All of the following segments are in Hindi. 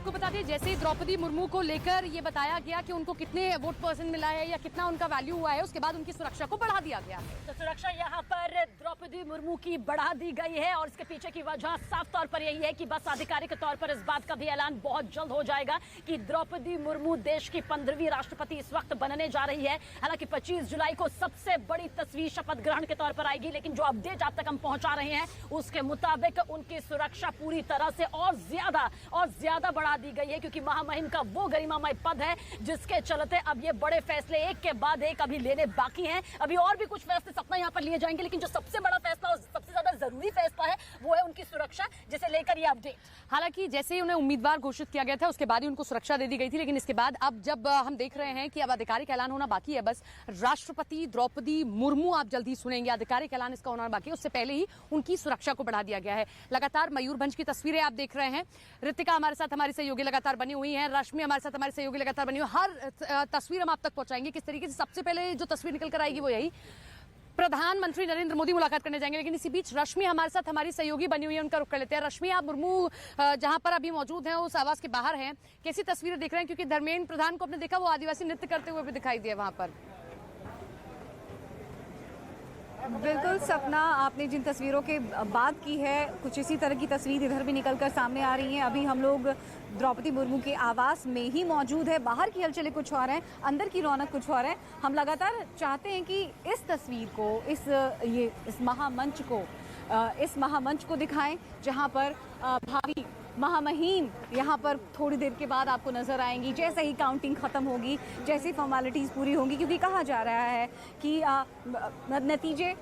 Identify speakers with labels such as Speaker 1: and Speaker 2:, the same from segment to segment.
Speaker 1: आपको बता दें, जैसे द्रौपदी मुर्मू को लेकर ये बताया गया कि उनको कितने वोट परसेंट मिला है या कितना उनका वैल्यू हुआ है, उसके बाद उनकी सुरक्षा को बढ़ा दिया गया।
Speaker 2: तो सुरक्षा यहाँ पर द्रौपदी मुर्मू की बढ़ा दी गई है और इसके पीछे की वजह साफ तौर पर यही है कि बस आधिकारिक तौर पर इस बात का भी ऐलान बहुत जल्द हो जाएगा कि द्रौपदी मुर्मू देश की 15वीं राष्ट्रपति इस वक्त बनने जा रही है। हालांकि 25 जुलाई को सबसे बड़ी तस्वीर शपथ ग्रहण के तौर पर आएगी, लेकिन जो अपडेट आप तक हम पहुंचा रहे हैं उसके मुताबिक उनकी सुरक्षा पूरी तरह से और ज्यादा बढ़ा दी गई है, क्योंकि महामहिम का वो गरिमामय पद है जिसके चलते अब ये बड़े फैसले एक के बाद एक अभी लेने बाकी हैं। अभी और भी कुछ फैसले सपना यहाँ पर लिए जाएंगे, लेकिन जो सबसे बड़ा फैसला और सबसे ज्यादा जरूरी फैसला है वो है उनकी सुरक्षा, जिसे लेकर ये अपडेट।
Speaker 1: हालांकि जैसे ही उन्हें उम्मीदवार घोषित किया गया था उसके बाद ही उनको सुरक्षा दे दी गई थी, लेकिन इसके बाद अब जब हम देख रहे हैं कि अब आधिकारिक ऐलान होना बाकी है, बस राष्ट्रपति द्रौपदी मुर्मू आप जल्दी सुनेंगे, आधिकारिक ऐलान इसका होना बाकी है, उससे पहले ही उनकी सुरक्षा को बढ़ा दिया गया है। लगातार मयूरभंज की तस्वीरें आप देख रहे हैं, ऋतिका हमारे साथ हमारी सहयोगी लगातार बनी हुई है, रश्मि हमारे साथ हमारी सहयोगी लगातार बनी हुई है, हर तस्वीर हम आप तक पहुंचाएंगे किस तरीके से। सबसे पहले जो तस्वीर निकल कर आएगी वो यही, प्रधानमंत्री नरेंद्र मोदी मुलाकात करने जाएंगे, लेकिन इसी बीच रश्मि हमारे साथ हमारी सहयोगी बनी हुई है, उनका रुख कर लेते हैं। रश्मि, आप मुर्मू जहां पर अभी मौजूद हैं उस आवास के बाहर हैं, कैसी तस्वीरें देख रहे हैं? क्योंकि धर्मेंद्र प्रधान को आपने देखा, वो आदिवासी नृत्य करते हुए भी दिखाई दिए वहां पर।
Speaker 3: बिल्कुल सपना, आपने जिन तस्वीरों के बात की है कुछ इसी तरह की तस्वीर इधर भी निकलकर सामने आ रही हैं। अभी हम लोग द्रौपदी मुर्मू के आवास में ही मौजूद है, बाहर की हलचलें कुछ और हैं, अंदर की रौनक कुछ और है। हम लगातार चाहते हैं कि इस तस्वीर को, इस महामंच को दिखाएं जहां पर भावी महामहिम यहाँ पर थोड़ी देर के बाद आपको नजर आएंगी, जैसे ही काउंटिंग खत्म होगी, जैसी फॉर्मेलिटीज पूरी होंगी, क्योंकि कहा जा रहा है कि नतीजे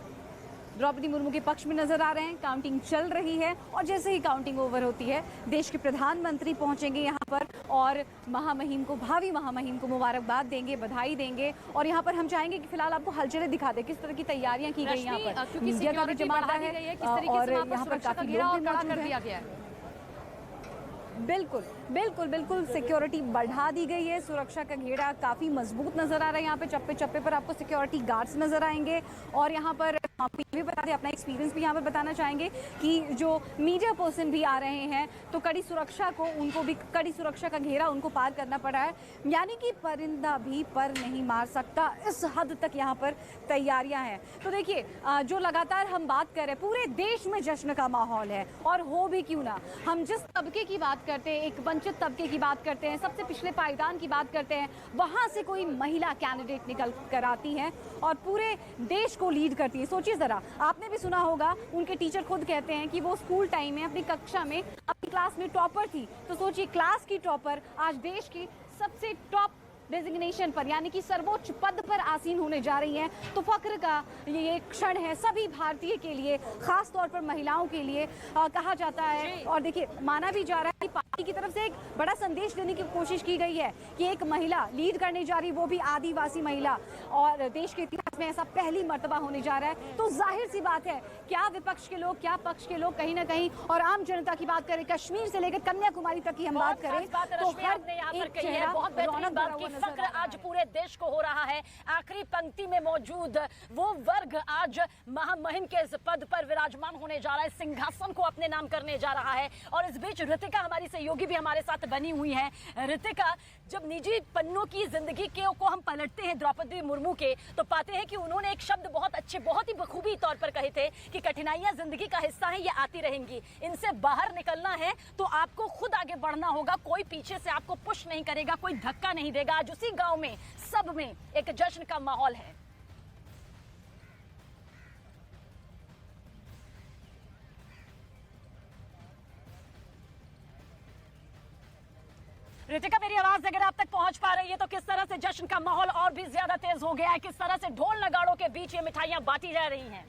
Speaker 3: द्रौपदी मुर्मू के पक्ष में नजर आ रहे हैं, काउंटिंग चल रही है और जैसे ही काउंटिंग ओवर होती है देश के प्रधानमंत्री पहुंचेंगे यहाँ पर और भावी महामहिम को मुबारकबाद देंगे, बधाई देंगे। और यहाँ पर हम चाहेंगे कि फिलहाल आपको हलचलें दिखा दे किस तरह की तैयारियां की गई यहाँ पर, मीडिया का भी जमावड़ा है और यहाँ पर काफी लोग भी मौजूद हैं। बिल्कुल सिक्योरिटी बढ़ा दी गई है, सुरक्षा का घेरा काफी मजबूत नजर आ रहा है। यहाँ पे चप्पे चप्पे पर आपको सिक्योरिटी गार्ड्स नजर आएंगे और यहाँ पर भी बता दें, अपना एक्सपीरियंस भी यहाँ पर बताना चाहेंगे कि जो मीडिया पर्सन भी आ रहे हैं तो कड़ी सुरक्षा का घेरा उनको पार करना पड़ा है, यानी कि परिंदा भी पर नहीं मार सकता, इस हद तक यहाँ पर तैयारियां हैं। तो देखिए, जो लगातार हम बात कर रहे हैं, पूरे देश में जश्न का माहौल है और हो भी क्यों ना। हम जिस तबके की बात करते हैं, एक वंचित तबके की बात करते हैं, सबसे पिछले पायदान की बात करते हैं, वहां से कोई महिला कैंडिडेट निकल कर आती है और पूरे देश को लीड करती है। सोचिए जरा, आपने भी सुना होगा, उनके टीचर खुद कहते हैं कि वो स्कूल टाइम में अपनी कक्षा में अपनी क्लास में टॉपर थी। तो सोचिए, क्लास की टॉपर आज देश की सबसे टॉप डेजिग्नेशन पर, यानी कि सर्वोच्च पद पर आसीन होने जा रही हैं। तो फख्र का ये क्षण है सभी भारतीय के लिए, खास तौर पर महिलाओं के लिए कहा जाता है। और देखिए, माना भी जा रहा है कि पार्टी की तरफ से एक बड़ा संदेश देने की कोशिश की गई है कि एक महिला लीड करने जा रही, वो भी आदिवासी महिला, और देश के इतिहास में ऐसा पहली मर्तबा होने जा रहा है। तो जाहिर सी बात है, क्या विपक्ष के लोग, क्या पक्ष के लोग, कहीं ना कहीं, और आम जनता की बात करें, कश्मीर से लेकर कन्याकुमारी तक की हम बात करें तो हर एक चेहरा रौनक
Speaker 2: फक्र आज पूरे देश को हो रहा है। आखिरी पंक्ति में मौजूद वो वर्ग आज महामहिम के इस पद पर विराजमान होने जा रहा है, सिंहासन को अपने नाम करने जा रहा है। और इस बीच ऋतिका हमारी सहयोगी भी हमारे साथ बनी हुई है। ऋतिका, जब निजी पन्नों की जिंदगी को हम पलटते हैं द्रौपदी मुर्मू के, तो पाते हैं कि उन्होंने एक शब्द बहुत ही बखूबी तौर पर कहे थे कि कठिनाइयां जिंदगी का हिस्सा है, ये आती रहेंगी, इनसे बाहर निकलना है तो आपको खुद आगे बढ़ना होगा, कोई पीछे से आपको पुश नहीं करेगा, कोई धक्का नहीं देगा। आज उसी गांव में सब में एक जश्न का माहौल है। ऋतिका, मेरी आवाज अगर आप तक पहुंच पा रही है तो किस तरह से जश्न का माहौल और भी ज्यादा तेज हो गया है, किस तरह से ढोल नगाड़ों के बीच ये मिठाइयां बांटी जा रही हैं?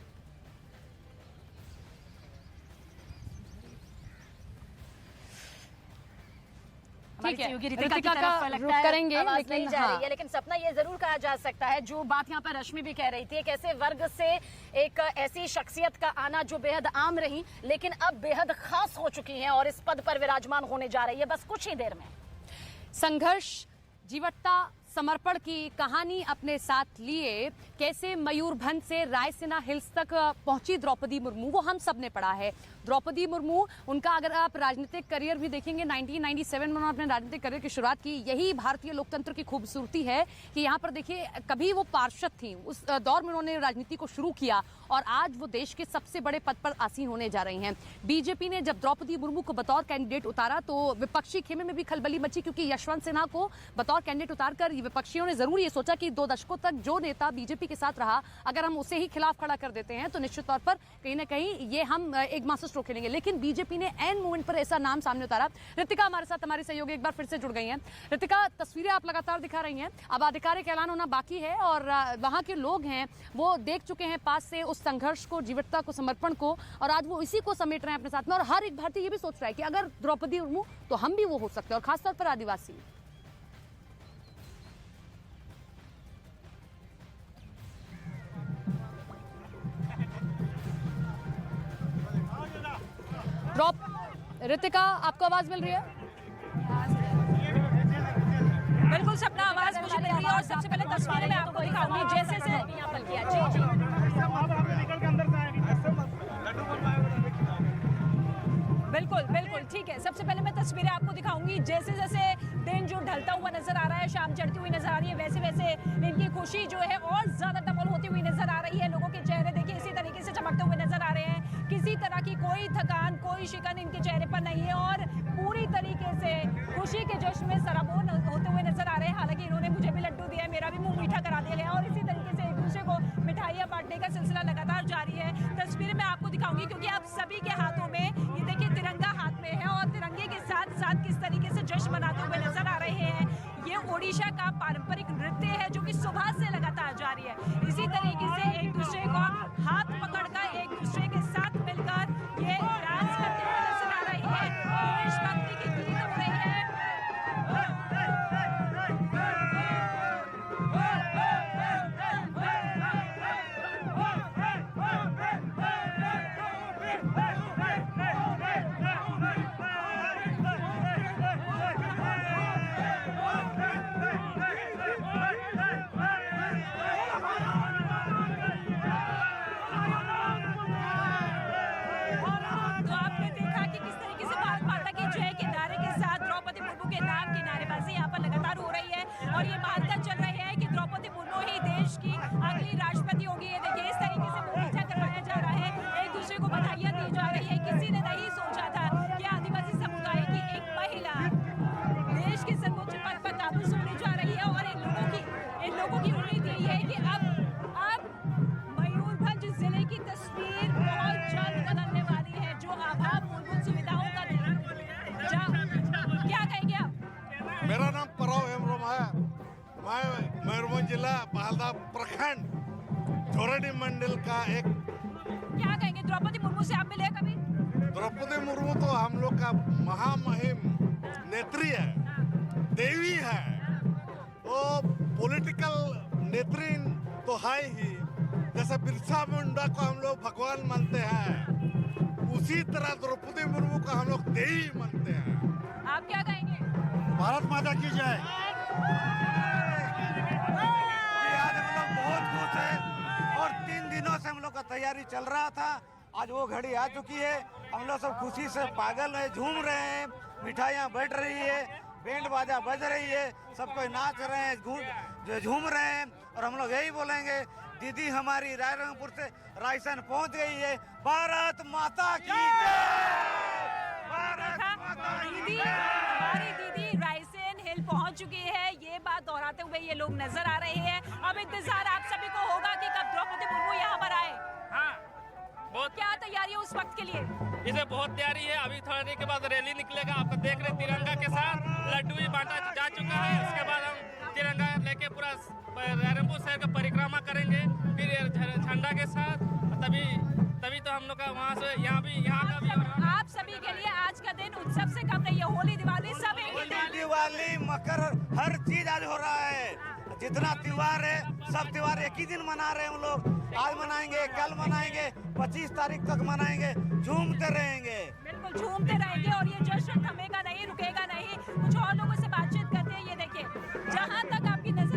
Speaker 1: ठीक है, ऋतिका का रुख करेंगे,
Speaker 2: लेकिन सपना ये जरूर कहा जा सकता है, जो बात यहाँ पर रश्मि भी कह रही थी, एक ऐसे वर्ग से एक ऐसी शख्सियत का आना जो बेहद आम रही लेकिन अब बेहद खास हो चुकी हैं और इस पद पर विराजमान होने जा रही है बस कुछ ही देर में।
Speaker 1: संघर्ष, जीवटता, समर्पण की कहानी अपने साथ लिए कैसे मयूरभंज से रायसीना हिल्स तक पहुंची द्रौपदी मुर्मू, वो हम सब ने पढ़ा है। द्रौपदी मुर्मू, उनका अगर आप राजनीतिक करियर भी देखेंगे 1997 में उन्होंने अपने राजनीतिक करियर की शुरुआत की। यही भारतीय लोकतंत्र की खूबसूरती है कि यहाँ पर देखिए, कभी वो पार्षद थी, उस दौर में उन्होंने राजनीति को शुरू किया और आज वो देश के सबसे बड़े पद पर आसीन होने जा रही हैं। बीजेपी ने जब द्रौपदी मुर्मू को बतौर कैंडिडेट उतारा तो विपक्षी खेमे में भी खलबली मची, क्योंकि यशवंत सिन्हा को बतौर कैंडिडेट उतारकर विपक्षियों ने जरूर ये सोचा कि 2 दशकों तक जो नेता बीजेपी के साथ रहा, अगर हम उसे ही खिलाफ खड़ा कर देते हैं तो निश्चित तौर पर कहीं ना कहीं ये हम एक मास्टर स्ट्रोक खेलेंगे। लेकिन बीजेपी ने एन मोमेंट पर ऐसा नाम सामने उतारा। ऋतिका हमारे साथ, हमारी सहयोगी एक बार फिर से जुड़ गई हैं। ऋतिका, तस्वीरें आप लगातार दिखा रही हैं, अब आधिकारिक ऐलान होना बाकी है और वहां के लोग हैं वो देख चुके हैं पास से उस संघर्ष को, जीवटता को, समर्पण को, और आज वो इसी को समेट रहे हैं अपने साथ में। और हर एक भारतीय ये भी सोच रहा है कि अगर द्रौपदी मुर्मू तो हम भी वो हो सकते हैं, और खासतौर पर आदिवासी। ऋतिका, आपको आवाज मिल रही है?
Speaker 2: बिल्कुल सपना, आवाज मुझे मिल रही है। और सबसे पहले तस्वीरें मैं आपको दिखाऊंगी जैसे से यहाँ पर किया। जी जी बिल्कुल बिल्कुल ठीक है। सबसे पहले मैं तस्वीरें आपको दिखाऊंगी जैसे जैसे दिन जो ढलता हुआ नजर आ रहा है, शाम चढ़ती हुई नजर आ रही है, वैसे वैसे इनकी खुशी जो है और ज्यादा डबल होती हुई नजर आ रही है। लोगों के चेहरे देखिए इसी तरीके से चमकते हुए नजर आ रहे हैं, किसी तरह की कोई थकान, कोई शिकन इनके चेहरे पर नहीं है और पूरी तरीके से खुशी के जश्न में सराबोर होते हुए नजर आ रहे हैं। हालांकि इन्होंने मुझे भी लड्डू दिया है, मेरा भी मुंह मीठा करा दिया गया और इसी तरीके से एक दूसरे को मिठाइयां बांटने का सिलसिला लगातार जारी है। तस्वीरें मैं आपको दिखाऊंगी क्योंकि आप सभी के हाथों में ये देखिए तिरंगा हाथ में है और तिरंगे के साथ साथ किस तरीके से जश्न मनाते हुए नजर आ रहे हैं। ये ओडिशा का पारंपरिक नृत्य है जो कि सुबह से लगातार जारी है। इसी तरीके से एक दूसरे को हाथ पकड़कर एक दूसरे के साथ मिलकर ये डांस करते हुए नजर आ रही है। देशभक्ति की गीत हो रही है। और ये मानकर चल रहे हैं कि द्रौपदी मुर्मू ही देश की अगली राष्ट्रपति होगी। ये देखिए इस तरीके से मोर्चा करवाया जा रहा है, एक दूसरे को बधाइयां दी जा रही है। किसी ने नहीं सोचा था कि आदिवासी समुदाय की एक महिला देश के सर्वोच्च पद पर काबिज होने जा रही है। और इन लोगों की उम्मीद यही है कि अब मयूरभंज जिले की तस्वीर बहुत जल्द बदलने वाली है, जो अभाव मूलभूत सुविधाओं का क्या कहेंगे आप?
Speaker 4: मेरा नाम पराव हेमरम है। मैं मयूरभंज जिला पहलदा प्रखंड झोरडी मंडल का एक।
Speaker 2: क्या कहेंगे, द्रौपदी मुर्मू से आप मिले कभी?
Speaker 4: द्रौपदी मुर्मू तो हम लोग का महामहिम नेत्री है, देवी है। वो पॉलिटिकल नेत्री तो है ही, जैसे बिरसा मुंडा को हम लोग भगवान मानते हैं, उसी तरह द्रौपदी मुर्मू को हम लोग देवी मानते हैं।
Speaker 2: आप क्या कहेंगे?
Speaker 5: भारत माता की जय। आज हम लोग बहुत खुश हैं और 3 दिनों से हम लोग का तैयारी चल रहा था। आज वो घड़ी आ चुकी है, हम लोग सब खुशी से पागल है, झूम रहे हैं, मिठाइयाँ बैठ रही है, बैंड बाजा बज रही है, सब कोई नाच रहे हैं, झूम रहे हैं। और हम लोग यही बोलेंगे, दीदी हमारी रायरंगपुर से रायसन पहुंच गई है। भारत माता की
Speaker 2: दीदी, हमारी दीदी रायसेन हिल पहुंच चुकी है, ये बात दोहराते हुए ये लोग नजर आ रहे हैं। अब इंतजार आप सभी को होगा कि कब द्रौपदी मुर्मू यहाँ पर आए।
Speaker 6: हाँ, बहुत
Speaker 2: क्या तैयारी है उस वक्त के लिए?
Speaker 6: इसे बहुत तैयारी है। अभी थोड़ी देर के बाद रैली निकलेगा, आपको देख रहे तिरंगा के साथ लड्डू भी बांटा जा चुका है। उसके बाद हम तिरंगा लेके पूरा रायरंगपुर शहर का परिक्रमा करेंगे, फिर झंडा के साथ। तभी तो हम लोग का वहाँ से यहाँ का भी।
Speaker 2: आप सभी के लिए आज का दिन उत्सव से कम नहीं है। होली, दिवाली सब एक ही दिन।
Speaker 5: दिवाली, मकर, हर चीज आज हो रहा है। जितना त्योहार है सब त्योहार एक ही दिन मना रहे हैं हम लोग। आज मनाएंगे, कल मनाएंगे, 25 तारीख तक मनाएंगे, झूमते रहेंगे।
Speaker 2: बिल्कुल झूमते रहेंगे और ये जश्न थमेगा नहीं, रुकेगा नहीं। कुछ और लोगों से बातचीत करते हैं। ये देखिए, जहाँ तक आपकी नजर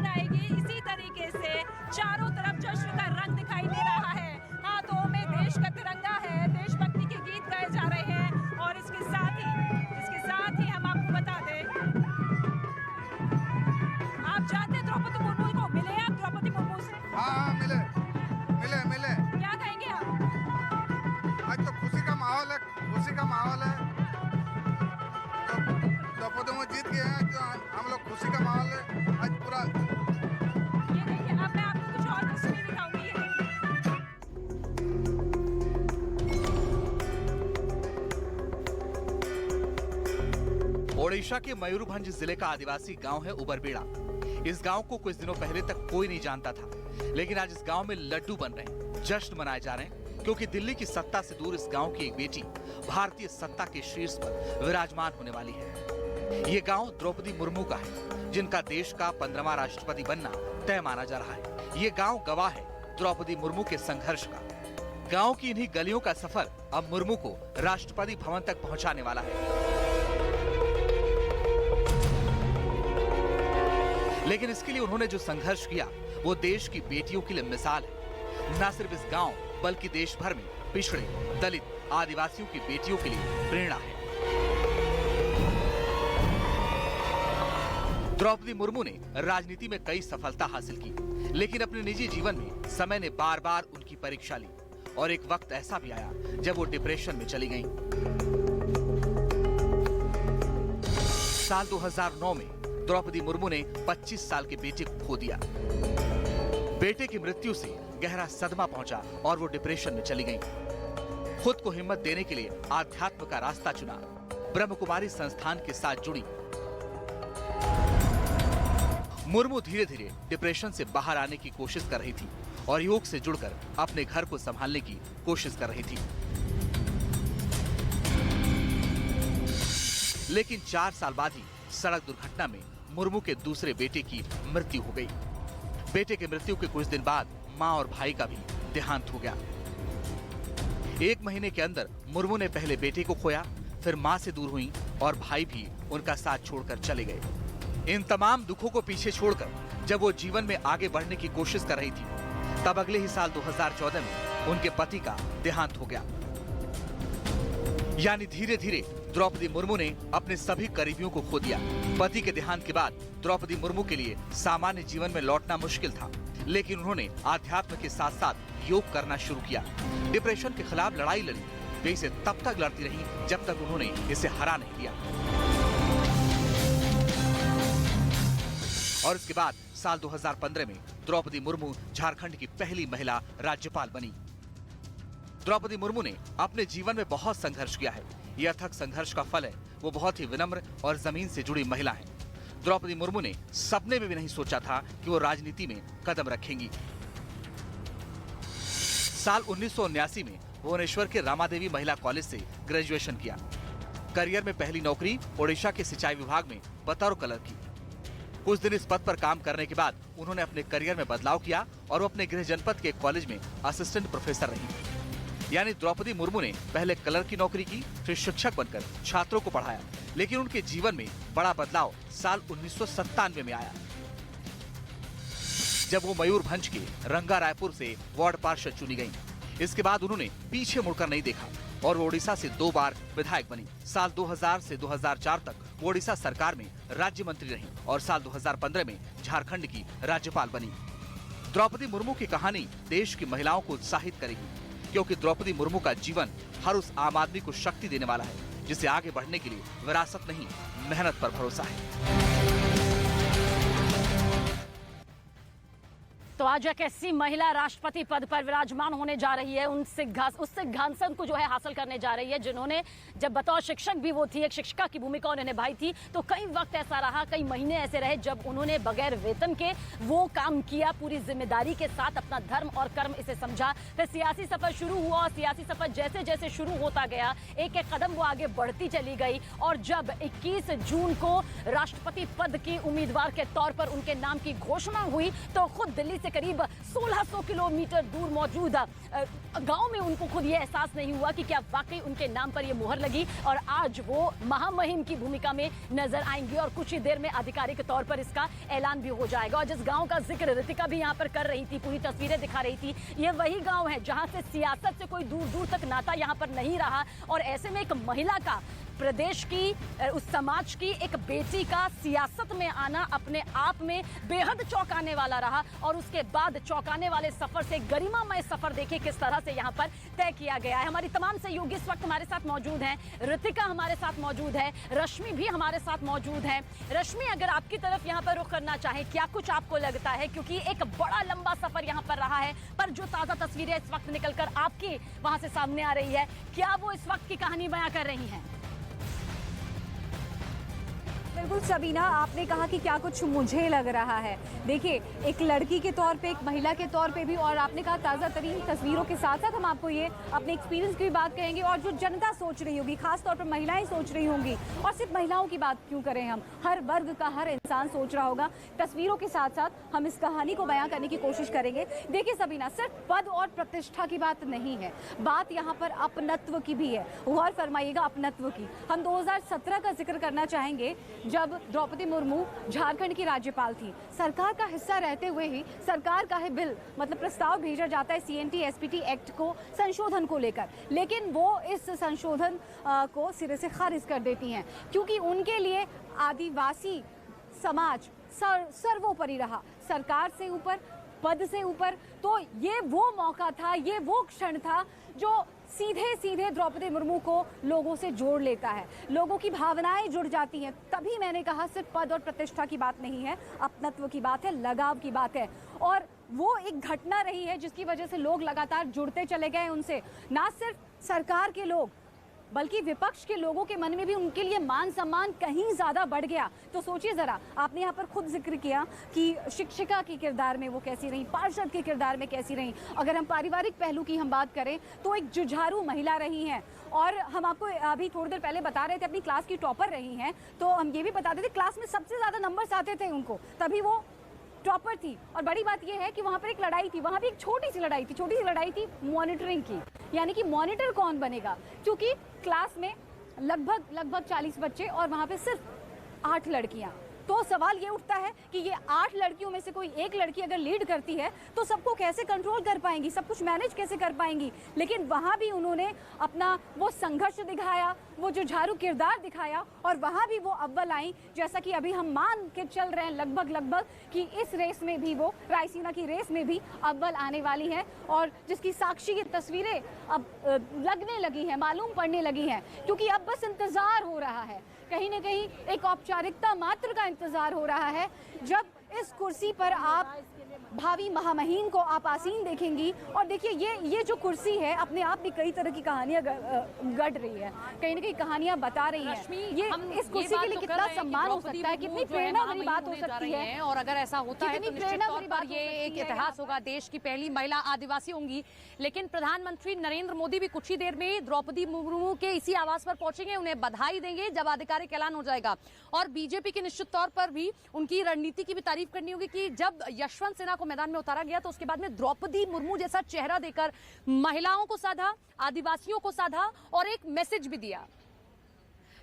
Speaker 4: खुशी का माहौल है आज पूरा।
Speaker 2: ये देखिए, अब मैं आपको कुछ और तस्वीरें दिखाऊंगी। ये देखिए,
Speaker 7: ओडिशा के मयूरभंज जिले का आदिवासी गांव है उबरबेड़ा। इस गांव को कुछ दिनों पहले तक कोई नहीं जानता था, लेकिन आज इस गांव में लड्डू बन रहे हैं, जश्न मनाए जा रहे हैं, क्योंकि दिल्ली की सत्ता से दूर इस गांव की एक बेटी भारतीय सत्ता के शीर्ष पर विराजमान होने वाली है। ये गांव द्रौपदी मुर्मू का है, जिनका देश का 15वां राष्ट्रपति बनना तय माना जा रहा है। ये गांव गवाह है द्रौपदी मुर्मू के संघर्ष का। गांव की इन्हीं गलियों का सफर अब मुर्मू को राष्ट्रपति भवन तक पहुंचाने वाला है। लेकिन इसके लिए उन्होंने जो संघर्ष किया वो देश की बेटियों के लिए मिसाल है। न सिर्फ इस गांव बल्कि देश भर में पिछड़े, दलित, आदिवासियों की बेटियों के लिए प्रेरणा है। द्रौपदी मुर्मू ने राजनीति में कई सफलता हासिल की, लेकिन अपने निजी जीवन में समय ने बार बार उनकी परीक्षा ली और एक वक्त ऐसा भी आया जब वो डिप्रेशन में चली गईं। साल 2009 में द्रौपदी मुर्मू ने 25 साल के बेटे को खो दिया। बेटे की मृत्यु से गहरा सदमा पहुंचा और वो डिप्रेशन में चली गईं। खुद को हिम्मत देने के लिए आध्यात्म का रास्ता चुना, ब्रह्म कुमारी संस्थान के साथ जुड़ी। मुर्मू धीरे धीरे डिप्रेशन से बाहर आने की कोशिश कर रही थी और योग से जुड़कर अपने घर को संभालने की कोशिश कर रही थी। लेकिन 4 साल बाद ही सड़क दुर्घटना में मुर्मू के दूसरे बेटे की मृत्यु हो गई। बेटे की मृत्यु के कुछ दिन बाद मां और भाई का भी देहांत हो गया। 1 महीने के अंदर मुर्मू ने पहले बेटे को खोया, फिर मां से दूर हुई और भाई भी उनका साथ छोड़कर चले गए। इन तमाम दुखों को पीछे छोड़कर जब वो जीवन में आगे बढ़ने की कोशिश कर रही थी, तब अगले ही साल 2014 में उनके पति का देहांत हो गया। यानी धीरे धीरे द्रौपदी मुर्मू ने अपने सभी करीबियों को खो दिया। पति के देहांत के बाद द्रौपदी मुर्मू के लिए सामान्य जीवन में लौटना मुश्किल था, लेकिन उन्होंने आध्यात्म के साथ साथ योग करना शुरू किया। डिप्रेशन के खिलाफ लड़ाई लड़ी, वे इसे तब तक लड़ती रही जब तक उन्होंने इसे हरा नहीं दिया। और इसके बाद साल 2015 में द्रौपदी मुर्मू झारखंड की पहली महिला राज्यपाल बनी। द्रौपदी मुर्मू ने अपने जीवन में बहुत संघर्ष किया है। यह अथक संघर्ष का फल है वो बहुत ही विनम्र और जमीन से जुड़ी महिला है। द्रौपदी मुर्मू ने सपने में भी नहीं सोचा था कि वो राजनीति में कदम रखेंगी। साल 1979 में भुवनेश्वर के रामादेवी महिला कॉलेज से ग्रेजुएशन किया। करियर में पहली नौकरी ओडिशा के सिंचाई विभाग में बतौर क्लर्क की। कुछ दिन इस पद पर काम करने के बाद उन्होंने अपने करियर में बदलाव किया और वो अपने गृह जनपद के कॉलेज में असिस्टेंट प्रोफेसर रही। यानी द्रौपदी मुर्मू ने पहले क्लर्क की नौकरी की, फिर शिक्षक बनकर छात्रों को पढ़ाया। लेकिन उनके जीवन में बड़ा बदलाव साल 1997 में आया, जब वो मयूरभंज के रंगा रायपुर से वार्ड पार्षद चुनी गईं। इसके बाद उन्होंने पीछे मुड़कर नहीं देखा और वो ओडिशा से 2 बार विधायक बनी। साल 2000 से 2004 तक वो ओडिशा सरकार में राज्य मंत्री रही और साल 2015 में झारखंड की राज्यपाल बनी। द्रौपदी मुर्मू की कहानी देश की महिलाओं को उत्साहित करेगी, क्योंकि द्रौपदी मुर्मू का जीवन हर उस आम आदमी को शक्ति देने वाला है जिसे आगे बढ़ने के लिए विरासत नहीं, मेहनत पर भरोसा है।
Speaker 2: तो आज एक ऐसी महिला राष्ट्रपति पद पर विराजमान होने जा रही है, उससे घासन को जो है हासिल करने जा रही है, जिन्होंने जब बतौर शिक्षक भी वो थी, एक शिक्षिका की भूमिका उन्होंने निभाई थी। तो कई वक्त ऐसा रहा, कई महीने ऐसे रहे जब उन्होंने बगैर वेतन के वो काम किया, पूरी जिम्मेदारी के साथ अपना धर्म और कर्म इसे समझा। फिर सियासी सफर शुरू हुआ और सियासी सफर जैसे जैसे शुरू होता गया, एक एक कदम वो आगे बढ़ती चली गई। और जब 21 जून को राष्ट्रपति पद की उम्मीदवार के तौर पर उनके नाम की घोषणा हुई, तो खुद दिल्ली से करीब 1600 किलोमीटर दूर मौजूद गांव में उनको खुद ये एहसास नहीं हुआ कि क्या वाकई उनके नाम पर ये मुहर लगी और आज वो महामहिम की भूमिका में नजर आएंगी। और कुछ ही देर में आधिकारिक तौर पर इसका ऐलान भी हो जाएगा। और जिस गांव का जिक्र रितिका भी यहाँ पर कर रही थी, पूरी तस्वीरें दिखा रही थी, ये वही गांव है जहां से सियासत से कोई दूर दूर तक नाता यहाँ पर नहीं रहा। और ऐसे में एक महिला का, प्रदेश की, उस समाज की एक बेटी का सियासत में आना अपने आप में बेहद चौंकाने वाला रहा। और उसके उसके बाद चौंकाने वाले सफर से गरिमामय सफर देखिए किस तरह से यहाँ पर तय किया गया है। हमारी तमाम सहयोगी इस वक्त हमारे साथ मौजूद हैं। ऋतिका हमारे साथ मौजूद है, रश्मि भी हमारे साथ मौजूद है। रश्मि, अगर आपकी तरफ यहाँ पर रुख करना चाहे, क्या कुछ आपको लगता है, क्योंकि एक बड़ा लंबा सफर यहाँ पर रहा है, पर जो ताजा तस्वीरें इस वक्त निकलकर आपके वहां से सामने आ रही है, क्या वो इस वक्त की कहानी बयां कर रही हैं?
Speaker 3: बिल्कुल सबीना, आपने कहा कि क्या कुछ मुझे लग रहा है। देखिए, एक लड़की के तौर पे, एक महिला के तौर पे भी, और आपने कहा ताज़ा तरीन तस्वीरों के साथ साथ हम आपको ये अपने एक्सपीरियंस की भी बात कहेंगे, और जो जनता सोच रही होगी, खास तौर पर महिलाएं सोच रही होंगी, और सिर्फ महिलाओं की बात क्यों करें हम, हर वर्ग का हर इंसान सोच रहा होगा। तस्वीरों के साथ साथ हम इस कहानी को बयां करने की कोशिश करेंगे। देखिए सबीना, सिर्फ पद और प्रतिष्ठा की बात नहीं है, बात यहाँ पर अपनत्व की भी है। गौर फरमाइएगा, अपनत्व की। हम 2017 का जिक्र करना चाहेंगे, जब द्रौपदी मुर्मू झारखंड की राज्यपाल थी। सरकार का हिस्सा रहते हुए ही सरकार का है बिल, मतलब प्रस्ताव भेजा जाता है CNT SPT एक्ट को संशोधन को लेकर, लेकिन वो इस संशोधन को सिरे से खारिज कर देती हैं, क्योंकि उनके लिए आदिवासी समाज सर्वोपरि रहा, सरकार से ऊपर, पद से ऊपर। तो ये वो मौका था, ये वो क्षण था जो सीधे सीधे द्रौपदी मुर्मू को लोगों से जोड़ लेता है, लोगों की भावनाएं जुड़ जाती हैं। तभी मैंने कहा सिर्फ पद और प्रतिष्ठा की बात नहीं है, अपनत्व की बात है, लगाव की बात है। और वो एक घटना रही है जिसकी वजह से लोग लगातार जुड़ते चले गए उनसे, ना सिर्फ सरकार के लोग बल्कि विपक्ष के लोगों के मन में भी उनके लिए मान सम्मान कहीं ज्यादा बढ़ गया। तो सोचिए जरा, आपने यहाँ पर खुद जिक्र किया कि शिक्षिका के किरदार में वो कैसी रही, पार्षद के किरदार में कैसी रही। अगर हम पारिवारिक पहलू की हम बात करें तो एक जुझारू महिला रही हैं, और हम आपको अभी थोड़ी देर पहले बता रहे थे अपनी क्लास की टॉपर रही हैं, तो हम ये भी बताते थे क्लास में सबसे ज्यादा नंबर्स आते थे उनको, तभी वो टॉपर थी। और बड़ी बात यह है कि वहां पर एक लड़ाई थी, वहां भी एक छोटी सी लड़ाई थी मॉनिटरिंग की, यानी कि मॉनिटर कौन बनेगा, क्योंकि क्लास में लगभग 40 बच्चे और वहां पे सिर्फ 8 लड़कियां। तो सवाल ये उठता है कि ये 8 लड़कियों में से कोई एक लड़की अगर लीड करती है तो सबको कैसे कंट्रोल कर पाएंगी, सब कुछ मैनेज कैसे कर पाएंगी। लेकिन वहां भी उन्होंने अपना वो संघर्ष दिखाया, वो जो झाड़ू किरदार दिखाया, और वहां भी वो अव्वल आई। जैसा कि अभी हम मान के चल रहे हैं लगभग कि इस रेस में भी, वो रायसीना की रेस में भी अव्वल आने वाली है, और जिसकी साक्षी की तस्वीरें अब लगने लगी हैं, मालूम पड़ने लगी हैं, क्योंकि अब बस इंतजार हो रहा है, कहीं ना कहीं एक औपचारिकता मात्र का इंतजार हो रहा है, जब इस कुर्सी पर आप भावी महामहिम को आप आसीन देखेंगी। और देखिए ये जो कुर्सी है अपने आप में कई तरह की कहानियां गढ़ रही है, कहीं ना कहीं कहानियां बता रही है। ये इस कुर्सी के लिए कितना सम्मान हो सकता है, कितनी प्रेरणा भरी बात हो सकती है,
Speaker 1: और अगर ऐसा होता है तो निश्चित तौर पर ये एक इतिहास होगा, देश की पहली महिला आदिवासी होंगी। लेकिन प्रधानमंत्री नरेंद्र मोदी भी कुछ ही देर में द्रौपदी मुर्मू के इसी आवास पर पहुंचेंगे, उन्हें बधाई देंगे जब आधिकारिक ऐलान हो जाएगा। और बीजेपी की निश्चित तौर पर भी उनकी रणनीति की भी तारीफ करनी होगी कि जब यशवंत सिन्हा को मैदान में उतारा गया तो उसके बाद में द्रौपदी मुर्मू जैसा चेहरा देकर महिलाओं को साधा, आदिवासियों को साधा और एक मैसेज भी दिया।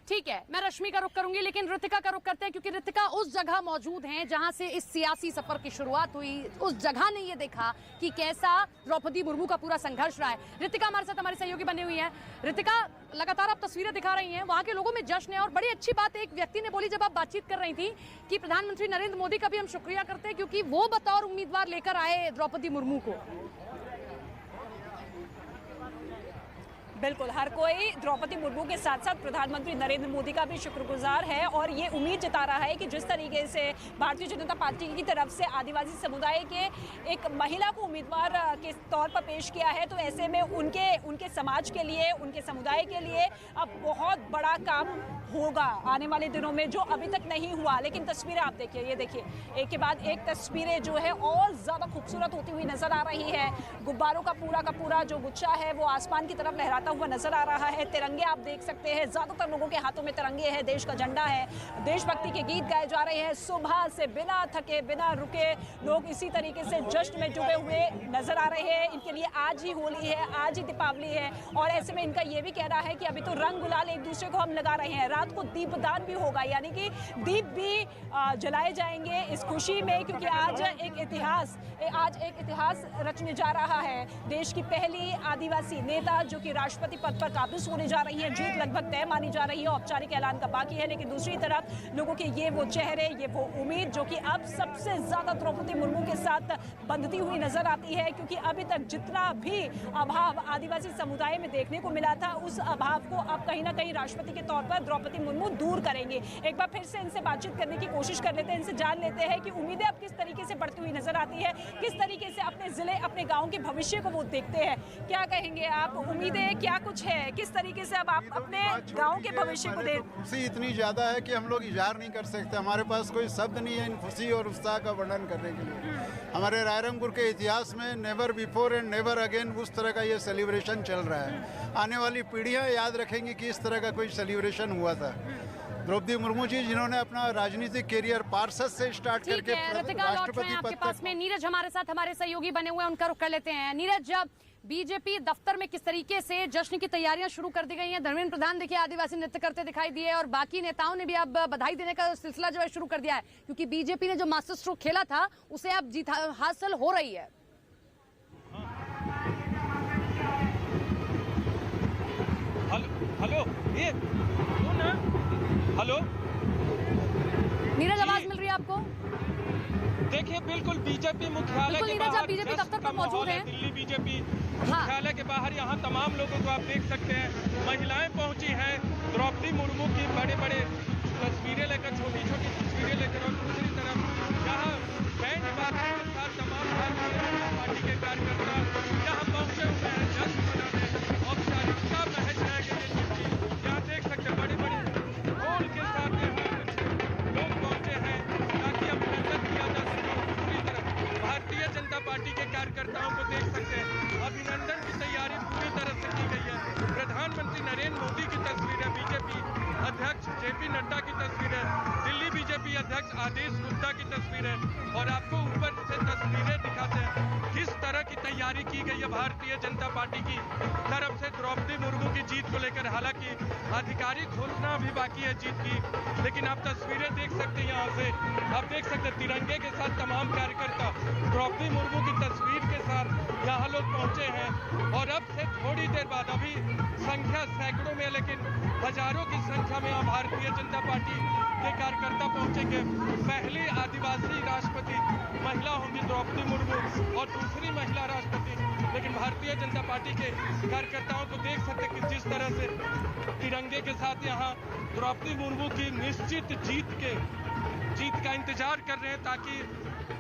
Speaker 1: ठीक है, मैं रश्मि का रुख करूंगी, लेकिन ऋतिका का रुख करते हैं, क्योंकि ऋतिका उस जगह मौजूद हैं जहां से इस सियासी सफर की शुरुआत हुई। उस जगह ने ये देखा कि कैसा द्रौपदी मुर्मू का पूरा संघर्ष रहा है। ऋतिका हमारे साथ हमारी सहयोगी बनी हुई है। ऋतिका, लगातार आप तस्वीरें दिखा रही हैं, वहां के लोगों में जश्न है, और बड़ी अच्छी बात एक व्यक्ति ने बोली जब आप बातचीत कर रही थी कि प्रधानमंत्री नरेंद्र मोदी का भी हम शुक्रिया करते हैं, क्योंकि वो बतौर उम्मीदवार लेकर आए द्रौपदी मुर्मू को।
Speaker 8: बिल्कुल, हर कोई द्रौपदी मुर्मू के साथ साथ प्रधानमंत्री नरेंद्र मोदी का भी शुक्रगुजार है, और ये उम्मीद जता रहा है कि जिस तरीके से भारतीय जनता पार्टी की तरफ से आदिवासी समुदाय के एक महिला को उम्मीदवार के तौर पर पेश किया है, तो ऐसे में उनके समाज के लिए, उनके समुदाय के लिए अब बहुत बड़ा काम होगा आने वाले दिनों में, जो अभी तक नहीं हुआ। लेकिन तस्वीरें आप देखिए, ये देखिए, एक के बाद एक तस्वीरें जो है और ज़्यादा खूबसूरत होती हुई नज़र आ रही है। गुब्बारों का पूरा जो गुच्छा है वो आसमान की तरफ लहराता हुआ नजर आ रहा है। तिरंगे आप देख सकते हैं, ज्यादातर लोगों के हाथों में तिरंगे हैं, देश का झंडा है, देशभक्ति के गीत गाए जा रहे हैं। सुबह से बिना थके बिना रुके लोग इसी तरीके से जश्न में डूबे हुए नजर आ रहे हैं। इनके लिए आज ही होली है, आज ही दीपावली है, और ऐसे में इनका ये भी कहना है कि अभी तो रंग गुलाल एक दूसरे को हम लगा रहे हैं, रात को दीपदान भी होगा, यानी कि दीप भी जलाए जाएंगे इस खुशी में, क्योंकि आज एक इतिहास रचने जा रहा है। देश की पहली आदिवासी नेता जो कि राष्ट्र राष्ट्रपति पद पर काबिज होने जा रही हैं। जीत लगभग तय मानी जा रही है, औपचारिक ऐलान का बाकी है। लेकिन दूसरी तरफ लोगों के ये वो चेहरे, ये वो उम्मीद जो कि अब सबसे ज्यादा द्रौपदी मुर्मू के साथ बंधती हुई नजर आती है, क्योंकि अभी तक जितना भी अभाव आदिवासी समुदाय में देखने को मिला था, उस अभाव को अब कहीं ना कहीं राष्ट्रपति के तौर पर द्रौपदी मुर्मू दूर करेंगे। एक बार फिर से इनसे बातचीत करने की कोशिश कर लेते हैं, इनसे जान लेते हैं कि उम्मीदें अब किस तरीके से बढ़ती हुई नजर आती है, किस तरीके से अपने जिले, अपने गांव के भविष्य को वो देखते हैं। क्या कहेंगे आप, उम्मीदें क्या कुछ है, किस तरीके से अब आप अपने गांव के भविष्य को देख?
Speaker 9: खुशी इतनी ज्यादा है कि हम लोग इजहार नहीं कर सकते, हमारे पास कोई शब्द नहीं है इन खुशी और उत्साह का वर्णन करने के लिए। हमारे रायरंगपुर के इतिहास में never before and never again उस तरह का ये सेलिब्रेशन चल रहा है। आने वाली पीढ़ियां याद रखेंगी कि इस तरह का कोई सेलिब्रेशन हुआ था। द्रौपदी मुर्मू जी जिन्होंने अपना राजनीतिक करियर पार्षद से स्टार्ट करके राष्ट्रपति पद
Speaker 1: पास में नीरज हमारे साथ हमारे सहयोगी बने हुए हैं, उनका रुख कर लेते हैं। नीरज, जब बीजेपी दफ्तर में किस तरीके से जश्न की तैयारियां शुरू कर दी गई हैं, धर्मेंद्र प्रधान देखिए आदिवासी नृत्य करते दिखाई दिए और बाकी नेताओं ने भी अब बधाई देने का सिलसिला जो है शुरू कर दिया है, क्योंकि बीजेपी ने जो मास्टर स्ट्रोक खेला था उसे अब जीत हासिल हो रही है।
Speaker 10: हेलो ये ना, हेलो
Speaker 1: नीरज, आवाज मिल रही है आपको?
Speaker 10: देखिए बिल्कुल बीजेपी मुख्यालय के बाहर
Speaker 1: बीजेपी दफ्तर पर मौजूद है,
Speaker 10: दिल्ली बीजेपी मुख्यालय के बाहर यहाँ तमाम लोगों को आप देख सकते हैं। महिलाएं पहुंची हैं द्रौपदी मुर्मू की बड़े बड़े तस्वीरें लेकर, छोटी छोटी तस्वीरें लेकर, और दूसरी तरफ यहाँ बैंड बाजा के साथ तमाम भारतीय जनता पार्टी के कार्यकर्ता यहाँ पहुंचे हुए हैं जश्न मनाने। औपचारिकता महज रह गई है, यहाँ देख सकते हैं बड़ी बड़ी ढोल के साथ लोग पहुंचे हैं ताकि अभिनंदन किया जा सके। दूसरी तरफ भारतीय जनता पार्टी के कार्यकर्ताओं को देख सकते हैं, अभिनंदन की तैयारी पूरी तरह से की गई है। प्रधानमंत्री नरेंद्र मोदी की तस्वीरें, बीजेपी अध्यक्ष जेपी नड्डा की तस्वीरें, दिल्ली बीजेपी अध्यक्ष आदेश गुप्ता की तस्वीरें, और आपको ऊपर से तस्वीरें दिखाते हैं किस तरह की तैयारी की गई है भारतीय जनता पार्टी की तरफ से द्रौपदी मुर्मू की जीत को लेकर। हालांकि आधिकारिक घोषणा भी बाकी है जीत की, लेकिन आप तस्वीरें देख सकते हैं। यहाँ से आप देख सकते हैं तिरंगे के साथ तमाम कार्यकर्ता द्रौपदी मुर्मू की तस्वीर के साथ यहाँ लोग पहुंचे हैं, और अब से थोड़ी देर बाद, अभी संख्या सैकड़ों में लेकिन हजारों की संख्या में भारतीय जनता पार्टी के कार्यकर्ता पहुंचेंगे। पहली आदिवासी राष्ट्रपति महिला होंगी द्रौपदी मुर्मू और दूसरी महिला राष्ट्रपति, लेकिन भारतीय जनता पार्टी के कार्यकर्ताओं को देख सकते कि जिस तरह से तिरंगे के साथ यहाँ द्रौपदी मुर्मू की निश्चित जीत का इंतजार कर रहे हैं, ताकि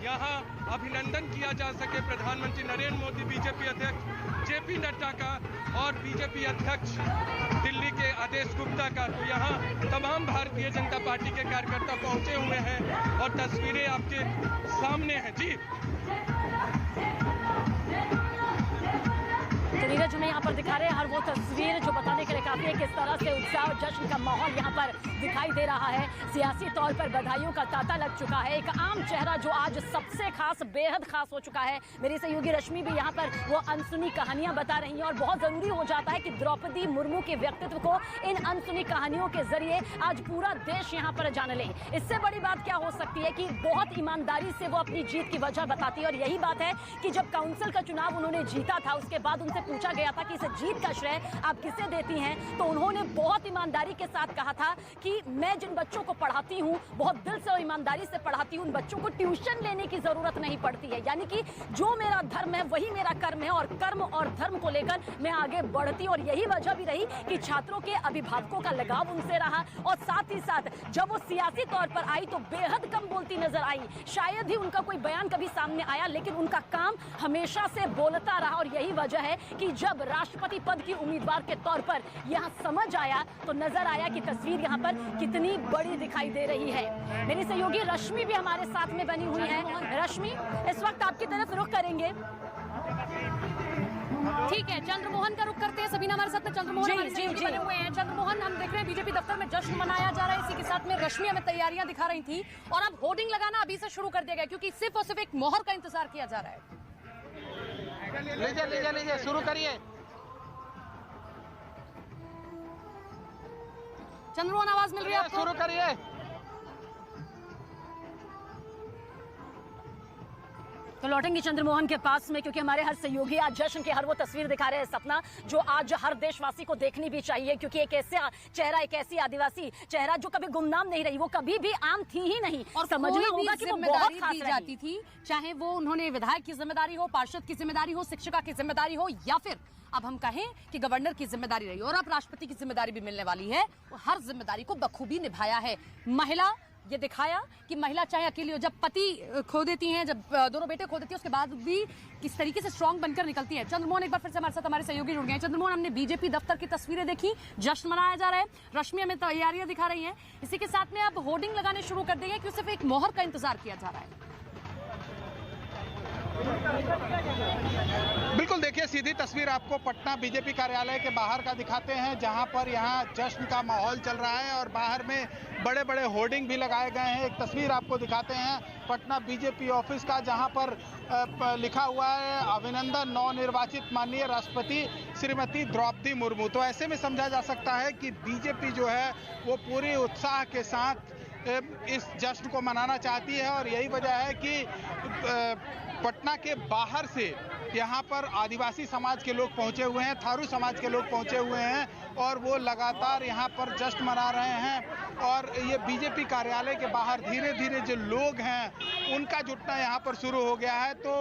Speaker 10: यहाँ अभिनंदन किया जा सके प्रधानमंत्री नरेंद्र मोदी, बीजेपी अध्यक्ष जेपी नड्डा का और बीजेपी अध्यक्ष दिल्ली के आदेश गुप्ता का। तो यहाँ तमाम भारतीय जनता पार्टी के कार्यकर्ता पहुंचे हुए हैं और तस्वीरें आपके सामने हैं। जी
Speaker 2: तो नीरज हमें यहाँ पर दिखा रहे हैं हर वो तस्वीर जो बताने के लिए काफी है किस तरह से उत्साह और जश्न का माहौल यहाँ पर दिखाई दे रहा है। सियासी तौर पर बधाइयों का तांता लग चुका है। एक आम चेहरा जो आज सबसे खास, बेहद खास हो चुका है। मेरी सहयोगी रश्मि भी यहाँ पर वो अनसुनी कहानियां बता रही हैं, और बहुत जरूरी हो जाता है कि द्रौपदी मुर्मू के व्यक्तित्व को इन अनसुनी कहानियों के जरिए आज पूरा देश यहाँ पर जान ले। इससे बड़ी बात क्या हो सकती है कि बहुत ईमानदारी से वो अपनी जीत की वजह बताती है, और यही बात है कि जब काउंसिल का चुनाव उन्होंने जीता था, उसके बाद उनसे पूछा गया था कि इस जीत का श्रेय आप किसे देती हैं, तो उन्होंने बहुत ईमानदारी के साथ कहा था कि मैं जिन बच्चों को पढ़ाती हूँ, बहुत दिल से और ईमानदारी से पढ़ाती हूँ, उन बच्चों को ट्यूशन लेने की जरूरत नहीं पड़ती है। यानी कि जो मेरा धर्म है वही मेरा कर्म है, और कर्म और धर्म को लेकर मैं आगे बढ़ती। और यही वजह भी रही कि छात्रों के अभिभावकों का लगाव उनसे रहा, और साथ ही साथ जब वो सियासी तौर पर आई तो बेहद कम बोलती नजर आई। शायद ही उनका कोई बयान कभी सामने आया, लेकिन उनका काम हमेशा से बोलता रहा। और यही वजह है कि जब राष्ट्रपति पद की उम्मीदवार के तौर पर यहाँ समझ आया तो नजर आया कि तस्वीर यहाँ पर कितनी बड़ी दिखाई दे रही है। मेरी सहयोगी रश्मि भी हमारे साथ में बनी हुई है। रश्मि, इस वक्त आपकी तरफ रुख करेंगे।
Speaker 1: ठीक है, चंद्रमोहन का रुख करते हैं। सबीना हमारे साथ में चंद्रमोहन हमारे सहयोगी बने हुए हैं। चंद्रमोहन, हम देख रहे हैं बीजेपी दफ्तर में जश्न मनाया जा रहा है, इसी के साथ में रश्मि हमें तैयारियां दिखा रही थी, और अब होर्डिंग लगाना अभी से शुरू कर दिया गया, क्योंकि सिर्फ और सिर्फ एक मोहर का इंतजार किया जा रहा है।
Speaker 10: लीजिए शुरू करिए।
Speaker 1: चंद्रमोहन, आवाज मिल रही है आपको?
Speaker 10: शुरू करिए।
Speaker 2: तो लौटेंगे चंद्रमोहन के पास में, क्योंकि हमारे हर सहयोगी आज जश्न की हर वो तस्वीर दिखा रहे हैं सपना, जो आज हर देशवासी को देखनी भी चाहिए, क्योंकि एक ऐसा चेहरा, एक ऐसी आदिवासी चेहरा जो कभी गुमनाम नहीं रही, वो कभी भी आम थी ही नहीं, और समझना होगा कि वो बहुत खास
Speaker 1: दी जाती थी, चाहे वो उन्होंने विधायक की जिम्मेदारी हो, पार्षद की जिम्मेदारी हो, शिक्षिका की जिम्मेदारी हो, या फिर अब हम कहें कि गवर्नर की जिम्मेदारी रही, और अब राष्ट्रपति की जिम्मेदारी भी मिलने वाली है। वो हर जिम्मेदारी को बखूबी निभाया है। महिला, ये दिखाया कि महिला चाहे अकेली हो, जब पति खो देती हैं, जब दोनों बेटे खो देती हैं, उसके बाद भी किस तरीके से स्ट्रांग बनकर निकलती है। चंद्रमोहन एक बार फिर से हमारे साथ हमारे सहयोगी जुड़ गए हैं। चंद्रमोहन, हमने बीजेपी दफ्तर की तस्वीरें देखी, जश्न मनाया जा रहा है, रश्मि हमें तैयारियां दिखा रही हैं, इसी के साथ में अब होर्डिंग लगाने शुरू कर देंगे कि सिर्फ एक मोहर का इंतजार किया जा रहा है।
Speaker 11: बिल्कुल, देखिए सीधी तस्वीर आपको पटना बीजेपी कार्यालय के बाहर का दिखाते हैं, जहां पर यहां जश्न का माहौल चल रहा है और बाहर में बड़े बड़े होर्डिंग भी लगाए गए हैं। एक तस्वीर आपको दिखाते हैं पटना बीजेपी ऑफिस का, जहां पर लिखा हुआ है अभिनंदन नवनिर्वाचित माननीय राष्ट्रपति श्रीमती द्रौपदी मुर्मू। तो ऐसे में समझा जा सकता है कि बीजेपी जो है वो पूरी उत्साह के साथ इस जश्न को मनाना चाहती है, और यही वजह है कि पटना के बाहर से यहाँ पर आदिवासी समाज के लोग पहुँचे हुए हैं, थारू समाज के लोग पहुँचे हुए हैं, और वो लगातार यहाँ पर जश्न मना रहे हैं। और ये बीजेपी कार्यालय के बाहर धीरे धीरे जो लोग हैं उनका जुटना यहाँ पर शुरू हो गया है। तो